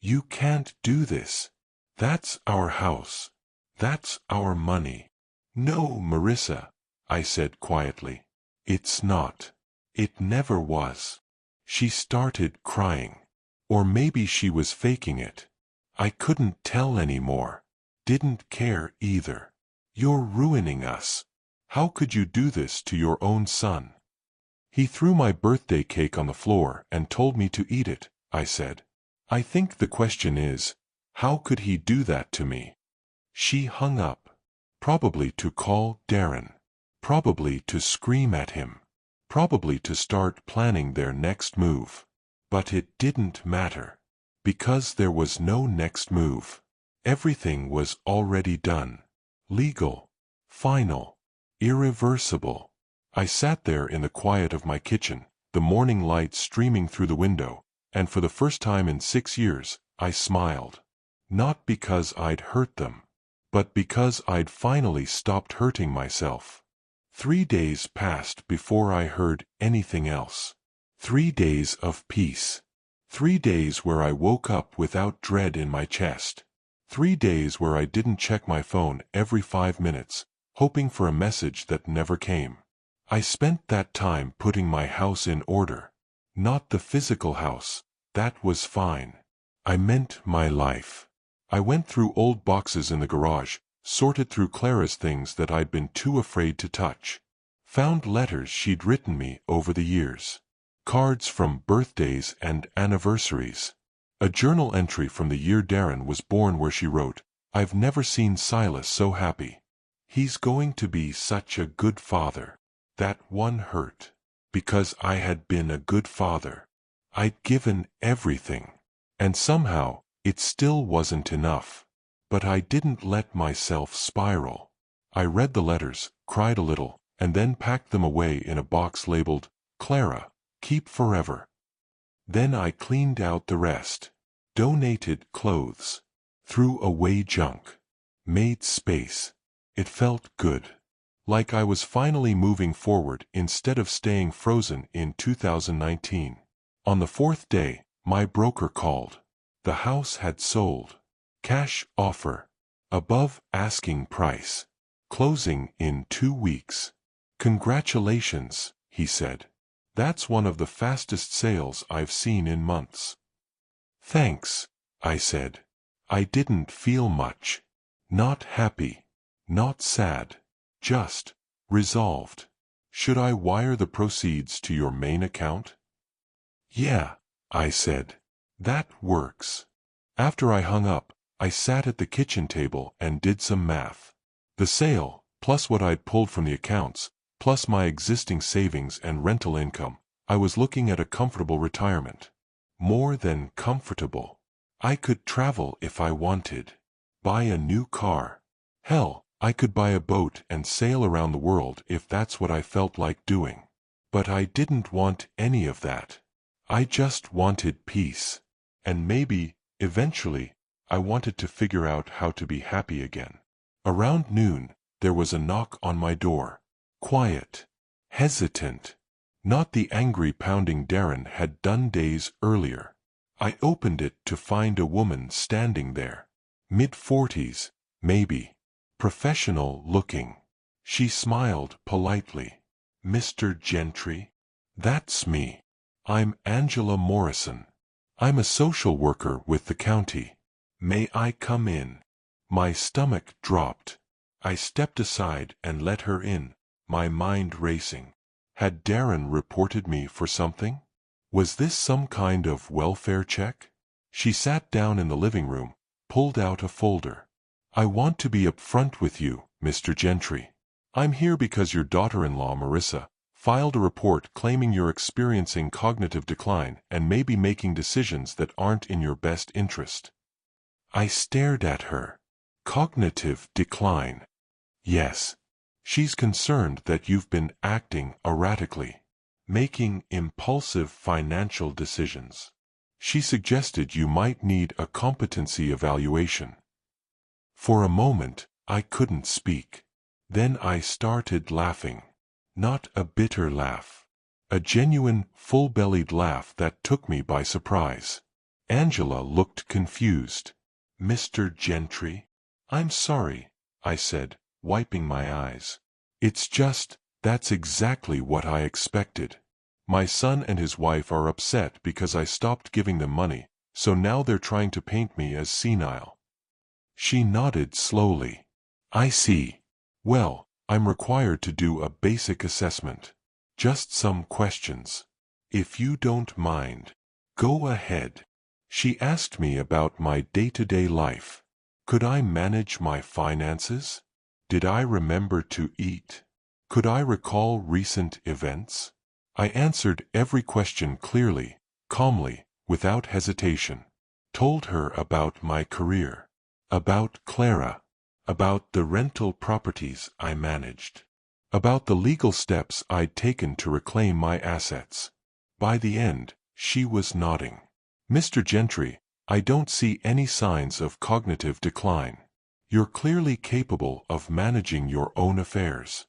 You can't do this. That's our house. That's our money. No, Marissa, I said quietly. It's not. It never was. She started crying. Or maybe she was faking it. I couldn't tell anymore. Didn't care either. You're ruining us. How could you do this to your own son? He threw my birthday cake on the floor and told me to eat it, I said. I think the question is, how could he do that to me? She hung up. Probably to call Darren. Probably to scream at him. Probably to start planning their next move. But it didn't matter. Because there was no next move. Everything was already done. Legal. Final. Irreversible. I sat there in the quiet of my kitchen, the morning light streaming through the window, and for the first time in 6 years, I smiled. Not because I'd hurt them, but because I'd finally stopped hurting myself. 3 days passed before I heard anything else. 3 days of peace. 3 days where I woke up without dread in my chest. 3 days where I didn't check my phone every 5 minutes, hoping for a message that never came. I spent that time putting my house in order. Not the physical house, that was fine. I meant my life. I went through old boxes in the garage, sorted through Clara's things that I'd been too afraid to touch. Found letters she'd written me over the years. Cards from birthdays and anniversaries. A journal entry from the year Darren was born where she wrote, I've never seen Silas so happy. He's going to be such a good father. That one hurt. Because I had been a good father. I'd given everything. And somehow, it still wasn't enough. But I didn't let myself spiral. I read the letters, cried a little, and then packed them away in a box labeled, Clara, keep forever. Then I cleaned out the rest. Donated clothes. Threw away junk. Made space. It felt good. Like I was finally moving forward instead of staying frozen in 2019. On the 4th day, my broker called. The house had sold. Cash offer. Above asking price. Closing in 2 weeks. Congratulations, he said. That's one of the fastest sales I've seen in months. Thanks, I said. I didn't feel much. Not happy. Not sad. Just resolved. Should I wire the proceeds to your main account? Yeah, I said. That works. After I hung up, I sat at the kitchen table and did some math. The sale, plus what I'd pulled from the accounts, plus my existing savings and rental income, I was looking at a comfortable retirement. More than comfortable. I could travel if I wanted. Buy a new car. Hell, I could buy a boat and sail around the world if that's what I felt like doing. But I didn't want any of that. I just wanted peace. And maybe, eventually, I wanted to figure out how to be happy again. Around noon, there was a knock on my door. Quiet. Hesitant. Not the angry pounding Darren had done days earlier. I opened it to find a woman standing there. Mid-40s, maybe. Professional looking. She smiled politely. Mr. Gentry? That's me. I'm Angela Morrison. I'm a social worker with the county. May I come in? My stomach dropped. I stepped aside and let her in, my mind racing. Had Darren reported me for something? Was this some kind of welfare check? She sat down in the living room, pulled out a folder. I want to be upfront with you, Mr. Gentry. I'm here because your daughter-in-law, Marissa, filed a report claiming you're experiencing cognitive decline and may be making decisions that aren't in your best interest. I stared at her. Cognitive decline. Yes. She's concerned that you've been acting erratically, making impulsive financial decisions. She suggested you might need a competency evaluation. For a moment, I couldn't speak. Then I started laughing. Not a bitter laugh. A genuine, full-bellied laugh that took me by surprise. Angela looked confused. Mr. Gentry? I'm sorry, I said, wiping my eyes. It's just, that's exactly what I expected. My son and his wife are upset because I stopped giving them money, so now they're trying to paint me as senile. She nodded slowly. I see. Well, I'm required to do a basic assessment. Just some questions. If you don't mind. Go ahead. She asked me about my day-to-day life. Could I manage my finances? Did I remember to eat? Could I recall recent events? I answered every question clearly, calmly, without hesitation. Told her about my career. About Clara. About the rental properties I managed. About the legal steps I'd taken to reclaim my assets. By the end, she was nodding. Mr. Gentry, I don't see any signs of cognitive decline. You're clearly capable of managing your own affairs.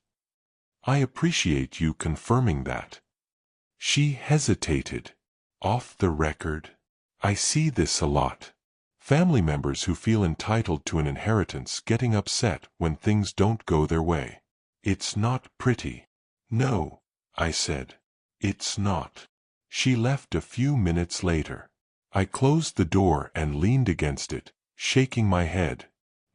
I appreciate you confirming that. She hesitated. Off the record. I see this a lot. Family members who feel entitled to an inheritance getting upset when things don't go their way. It's not pretty. No, I said. It's not. She left a few minutes later. I closed the door and leaned against it, shaking my head.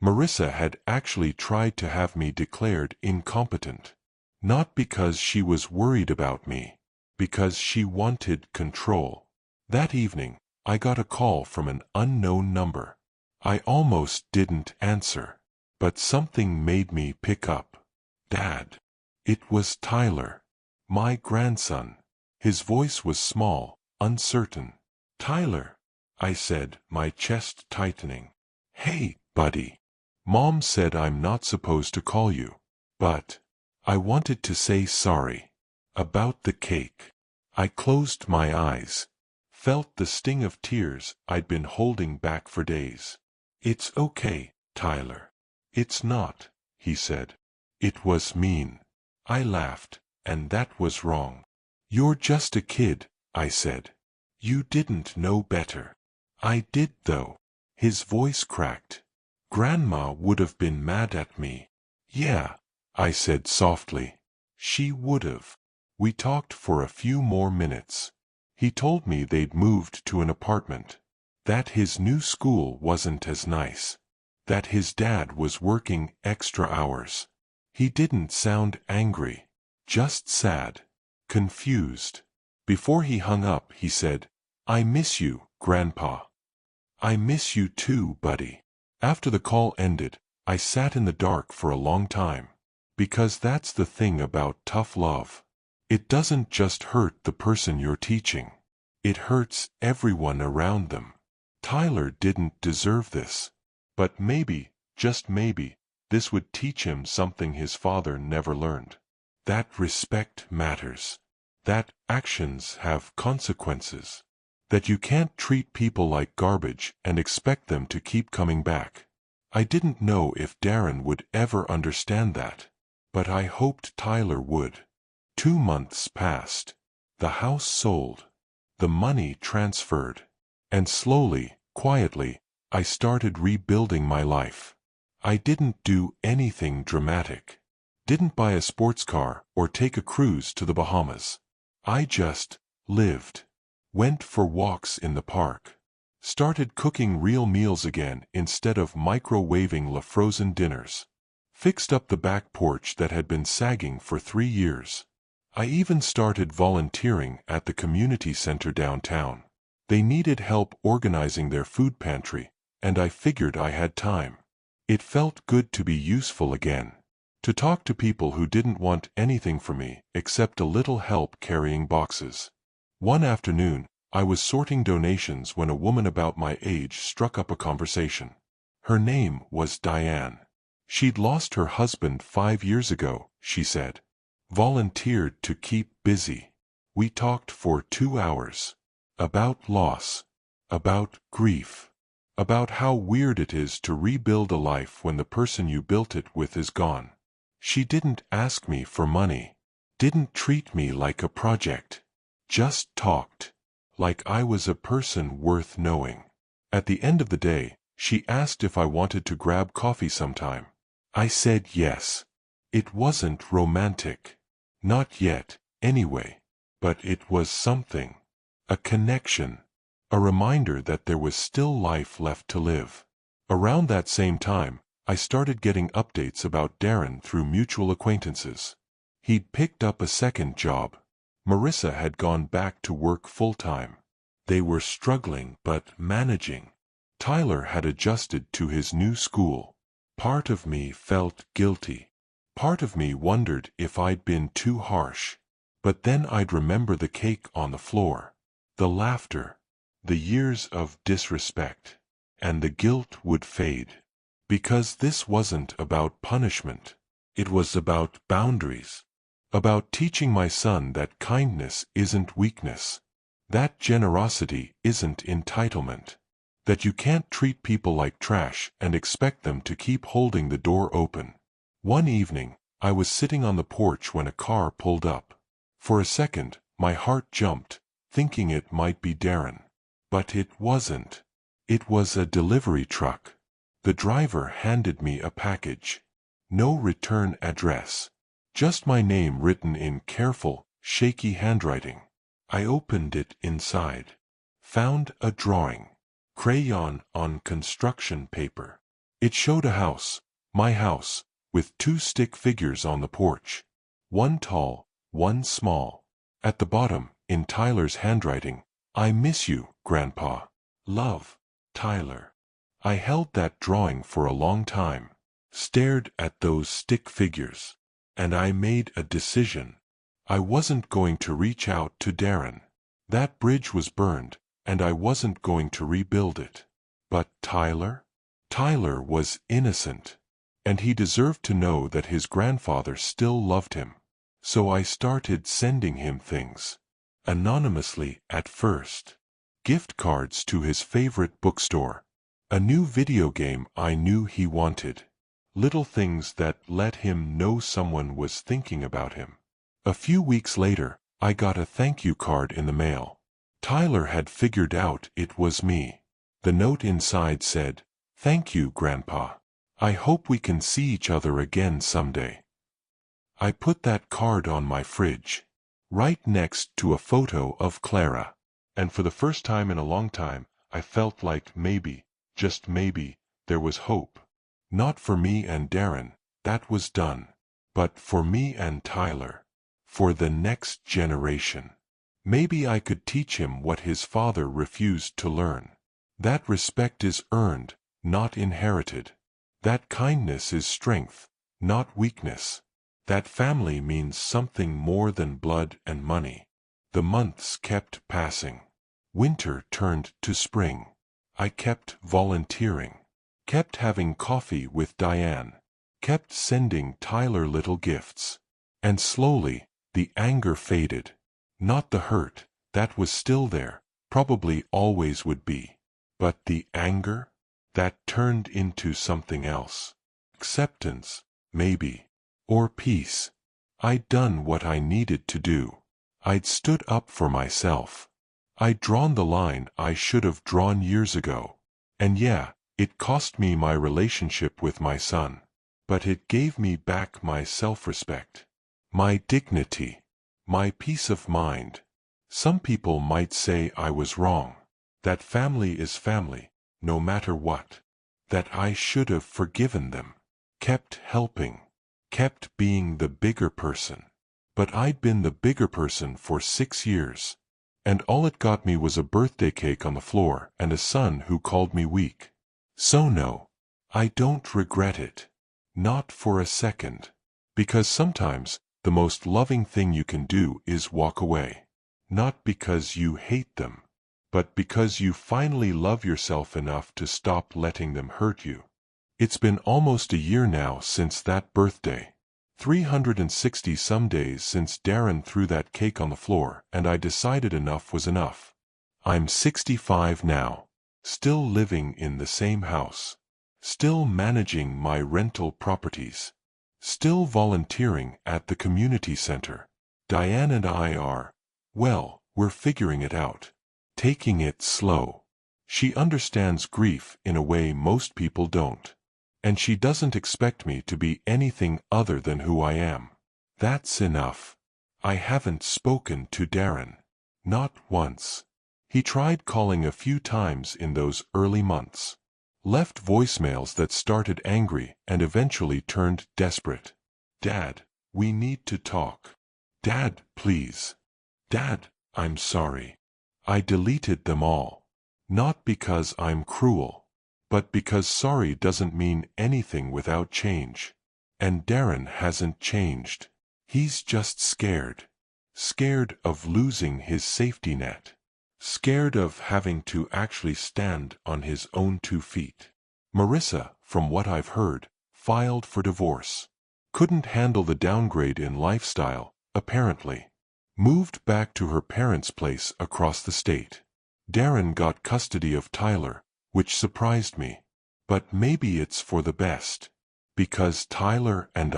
Marissa had actually tried to have me declared incompetent. Not because she was worried about me, because she wanted control. That evening, I got a call from an unknown number. I almost didn't answer, but something made me pick up. Dad. It was Tyler. My grandson. His voice was small, uncertain. Tyler, I said, my chest tightening. Hey, buddy. Mom said I'm not supposed to call you, but I wanted to say sorry. About the cake. I closed my eyes. Felt the sting of tears I'd been holding back for days. It's okay, Tyler. It's not, he said. It was mean. I laughed, and that was wrong. You're just a kid, I said. You didn't know better. I did though. His voice cracked. Grandma would have been mad at me. Yeah, I said softly. She would have. We talked for a few more minutes. He told me they'd moved to an apartment. That his new school wasn't as nice. That his dad was working extra hours. He didn't sound angry. Just sad. Confused. Before he hung up, he said, I miss you, Grandpa. I miss you too, buddy. After the call ended, I sat in the dark for a long time. Because that's the thing about tough love. It doesn't just hurt the person you're teaching. It hurts everyone around them. Tyler didn't deserve this. But maybe, just maybe, this would teach him something his father never learned. That respect matters. That actions have consequences. That you can't treat people like garbage and expect them to keep coming back. I didn't know if Darren would ever understand that. But I hoped Tyler would. 2 months passed. The house sold. The money transferred. And slowly, quietly, I started rebuilding my life. I didn't do anything dramatic. Didn't buy a sports car or take a cruise to the Bahamas. I just lived. Went for walks in the park. Started cooking real meals again instead of microwaving frozen dinners. Fixed up the back porch that had been sagging for 3 years. I even started volunteering at the community center downtown. They needed help organizing their food pantry, and I figured I had time. It felt good to be useful again. To talk to people who didn't want anything from me except a little help carrying boxes. One afternoon, I was sorting donations when a woman about my age struck up a conversation. Her name was Diane. She'd lost her husband 5 years ago, she said. Volunteered to keep busy. We talked for 2 hours. About loss. About grief. About how weird it is to rebuild a life when the person you built it with is gone. She didn't ask me for money. Didn't treat me like a project. Just talked. Like I was a person worth knowing. At the end of the day, she asked if I wanted to grab coffee sometime. I said yes. It wasn't romantic. Not yet, anyway. But it was something. A connection. A reminder that there was still life left to live. Around that same time, I started getting updates about Darren through mutual acquaintances. He'd picked up a second job. Marissa had gone back to work full-time. They were struggling but managing. Tyler had adjusted to his new school. Part of me felt guilty. Part of me wondered if I'd been too harsh. But then I'd remember the cake on the floor. The laughter. The years of disrespect. And the guilt would fade. Because this wasn't about punishment. It was about boundaries. About teaching my son that kindness isn't weakness. That generosity isn't entitlement. That you can't treat people like trash and expect them to keep holding the door open. One evening, I was sitting on the porch when a car pulled up. For a second, my heart jumped, thinking it might be Darren. But it wasn't. It was a delivery truck. The driver handed me a package. No return address. Just my name written in careful, shaky handwriting. I opened it inside. Found a drawing. Crayon on construction paper. It showed a house, my house, with 2 stick figures on the porch. One tall, one small. At the bottom, in Tyler's handwriting, I miss you, Grandpa. Love, Tyler. I held that drawing for a long time, stared at those stick figures, and I made a decision. I wasn't going to reach out to Darren. That bridge was burned, and I wasn't going to rebuild it. But Tyler? Tyler was innocent, and he deserved to know that his grandfather still loved him. So I started sending him things. Anonymously at first. Gift cards to his favorite bookstore. A new video game I knew he wanted. Little things that let him know someone was thinking about him. A few weeks later, I got a thank you card in the mail. Tyler had figured out it was me. The note inside said, "Thank you, Grandpa. I hope we can see each other again someday." I put that card on my fridge, right next to a photo of Clara. And for the first time in a long time, I felt like maybe, just maybe, there was hope. Not for me and Darren, that was done. But for me and Tyler. For the next generation. Maybe I could teach him what his father refused to learn. That respect is earned, not inherited. That kindness is strength, not weakness. That family means something more than blood and money. The months kept passing. Winter turned to spring. I kept volunteering. Kept having coffee with Diane. Kept sending Tyler little gifts. And slowly, the anger faded. Not the hurt, that was still there, probably always would be. But the anger? That turned into something else. Acceptance, maybe. Or peace. I'd done what I needed to do. I'd stood up for myself. I'd drawn the line I should have drawn years ago. And yeah, it cost me my relationship with my son. But it gave me back my self-respect. My dignity. My peace of mind. Some people might say I was wrong. That family is family, no matter what. That I should have forgiven them. Kept helping. Kept being the bigger person. But I'd been the bigger person for 6 years. And all it got me was a birthday cake on the floor and a son who called me weak. So no, I don't regret it. Not for a second. Because sometimes, the most loving thing you can do is walk away. Not because you hate them, but because you finally love yourself enough to stop letting them hurt you. It's been almost a year now since that birthday. 360 some days since Darren threw that cake on the floor, and I decided enough was enough. I'm 65 now, still living in the same house, still managing my rental properties, still volunteering at the community center. Diane and I are, well, we're figuring it out, taking it slow. She understands grief in a way most people don't. And she doesn't expect me to be anything other than who I am. That's enough. I haven't spoken to Darren. Not once. He tried calling a few times in those early months. Left voicemails that started angry and eventually turned desperate. Dad, we need to talk. Dad, please. Dad, I'm sorry. I deleted them all. Not because I'm cruel, but because sorry doesn't mean anything without change. And Darren hasn't changed. He's just scared. Scared of losing his safety net. Scared of having to actually stand on his own 2 feet. Marissa, from what I've heard, filed for divorce. Couldn't handle the downgrade in lifestyle, apparently. Moved back to her parents' place across the state. Darren got custody of Tyler, which surprised me. But maybe it's for the best. Because Tyler and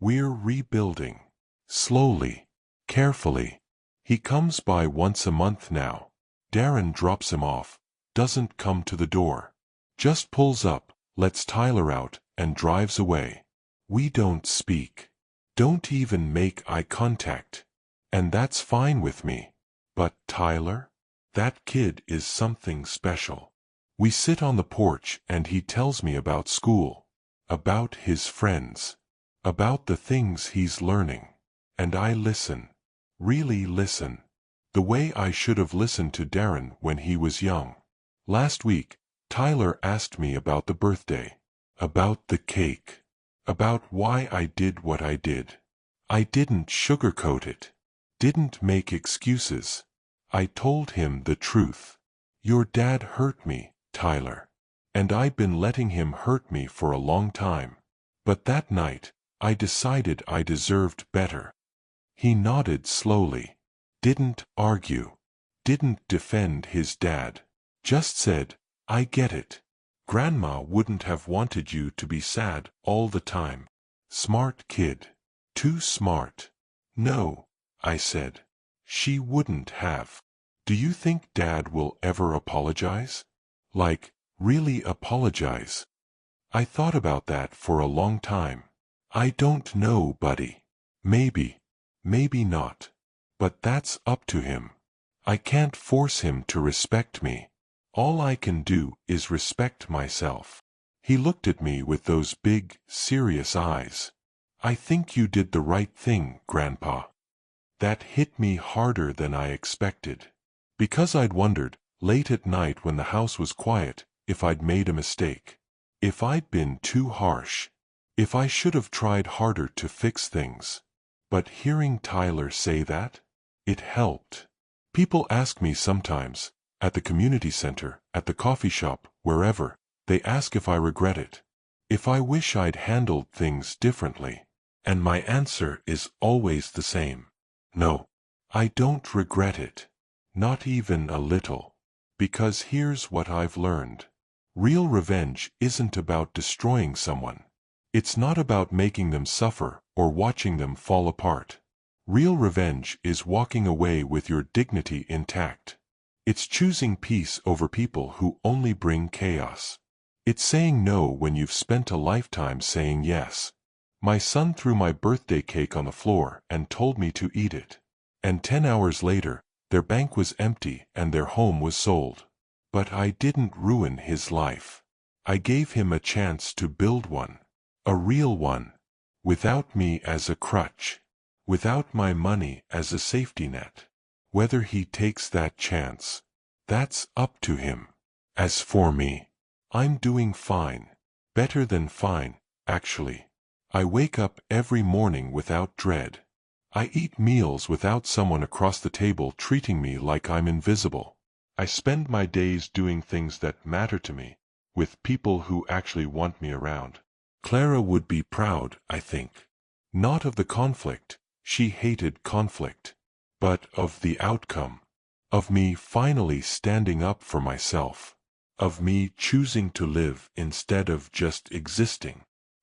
we're rebuilding. Slowly. Carefully. He comes by once a month now. Darren drops him off, doesn't come to the door. Just pulls up, lets Tyler out, and drives away. We don't speak. Don't even make eye contact. And that's fine with me. But Tyler? That kid is something special. We sit on the porch and he tells me about school, about his friends, about the things he's learning. And I listen. Really listen. The way I should have listened to Darren when he was young. Last week, Tyler asked me about the birthday, about the cake, about why I did what I did. I didn't sugarcoat it, didn't make excuses. I told him the truth. Your dad hurt me, Tyler. And I've been letting him hurt me for a long time. But that night, I decided I deserved better. He nodded slowly. Didn't argue. Didn't defend his dad. Just said, I get it. Grandma wouldn't have wanted you to be sad all the time. Smart kid. Too smart. No, I said. She wouldn't have. Do you think Dad will ever apologize? Like, really apologize? I thought about that for a long time. I don't know, buddy. Maybe. Maybe not. But that's up to him. I can't force him to respect me. All I can do is respect myself. He looked at me with those big, serious eyes. I think you did the right thing, Grandpa. That hit me harder than I expected. Because I'd wondered, late at night when the house was quiet, if I'd made a mistake. If I'd been too harsh. If I should have tried harder to fix things. But hearing Tyler say that, it helped. People ask me sometimes, at the community center, at the coffee shop, wherever, they ask if I regret it. If I wish I'd handled things differently. And my answer is always the same. No, I don't regret it. Not even a little. Because here's what I've learned. Real revenge isn't about destroying someone. It's not about making them suffer or watching them fall apart. Real revenge is walking away with your dignity intact. It's choosing peace over people who only bring chaos. It's saying no when you've spent a lifetime saying yes. My son threw my birthday cake on the floor and told me to eat it. And 10 hours later, their bank was empty and their home was sold. But I didn't ruin his life. I gave him a chance to build one. A real one. Without me as a crutch. Without my money as a safety net. Whether he takes that chance, that's up to him. As for me, I'm doing fine. Better than fine, actually. I wake up every morning without dread. I eat meals without someone across the table treating me like I'm invisible. I spend my days doing things that matter to me, with people who actually want me around. Clara would be proud, I think. Not of the conflict, she hated conflict, but of the outcome. Of me finally standing up for myself. Of me choosing to live instead of just existing.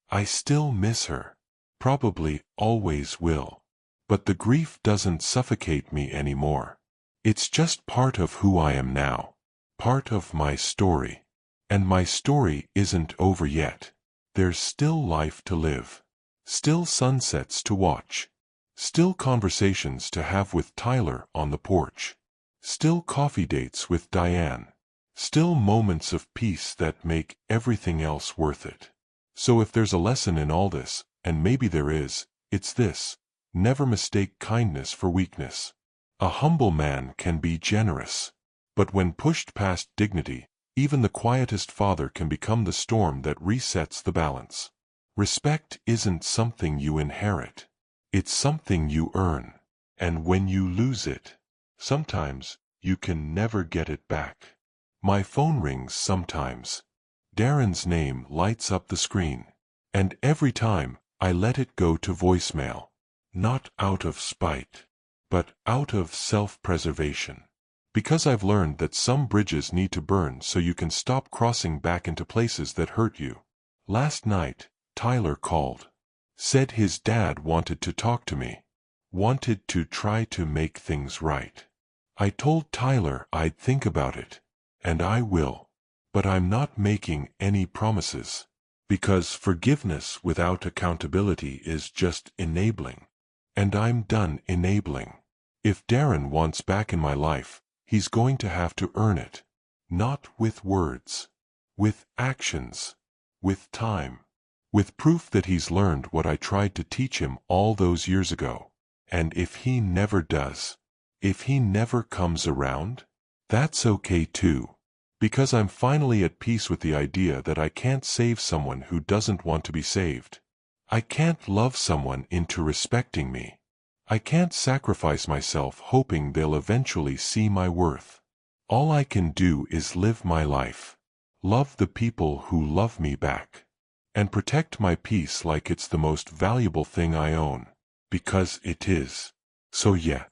I still miss her. Probably always will. But the grief doesn't suffocate me anymore. It's just part of who I am now. Part of my story. And my story isn't over yet. There's still life to live. Still sunsets to watch. Still conversations to have with Tyler on the porch. Still coffee dates with Diane. Still moments of peace that make everything else worth it. So if there's a lesson in all this, and maybe there is, it's this: never mistake kindness for weakness. A humble man can be generous. But when pushed past dignity, even the quietest father can become the storm that resets the balance. Respect isn't something you inherit. It's something you earn. And when you lose it, sometimes you can never get it back. My phone rings sometimes. Darren's name lights up the screen. And every time, I let it go to voicemail. Not out of spite, but out of self-preservation. Because I've learned that some bridges need to burn so you can stop crossing back into places that hurt you. Last night, Tyler called. Said his dad wanted to talk to me. Wanted to try to make things right. I told Tyler I'd think about it. And I will. But I'm not making any promises. Because forgiveness without accountability is just enabling. And I'm done enabling. If Darren wants back in my life, he's going to have to earn it. Not with words. With actions. With time. With proof that he's learned what I tried to teach him all those years ago. And if he never does, if he never comes around, that's okay too. Because I'm finally at peace with the idea that I can't save someone who doesn't want to be saved. I can't love someone into respecting me. I can't sacrifice myself hoping they'll eventually see my worth. All I can do is live my life. Love the people who love me back. And protect my peace like it's the most valuable thing I own. Because it is. So yeah.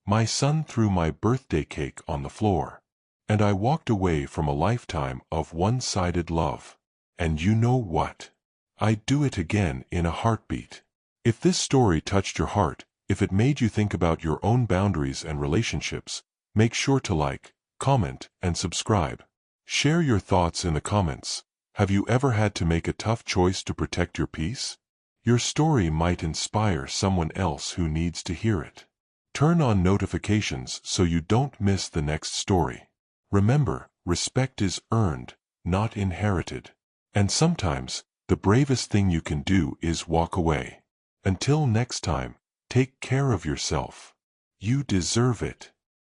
My son threw my birthday cake on the floor. And I walked away from a lifetime of one-sided love. And you know what? I'd do it again in a heartbeat. If this story touched your heart, if it made you think about your own boundaries and relationships, make sure to like, comment, and subscribe. Share your thoughts in the comments. Have you ever had to make a tough choice to protect your peace? Your story might inspire someone else who needs to hear it. Turn on notifications so you don't miss the next story. Remember, respect is earned, not inherited. And sometimes, the bravest thing you can do is walk away. Until next time, take care of yourself. You deserve it.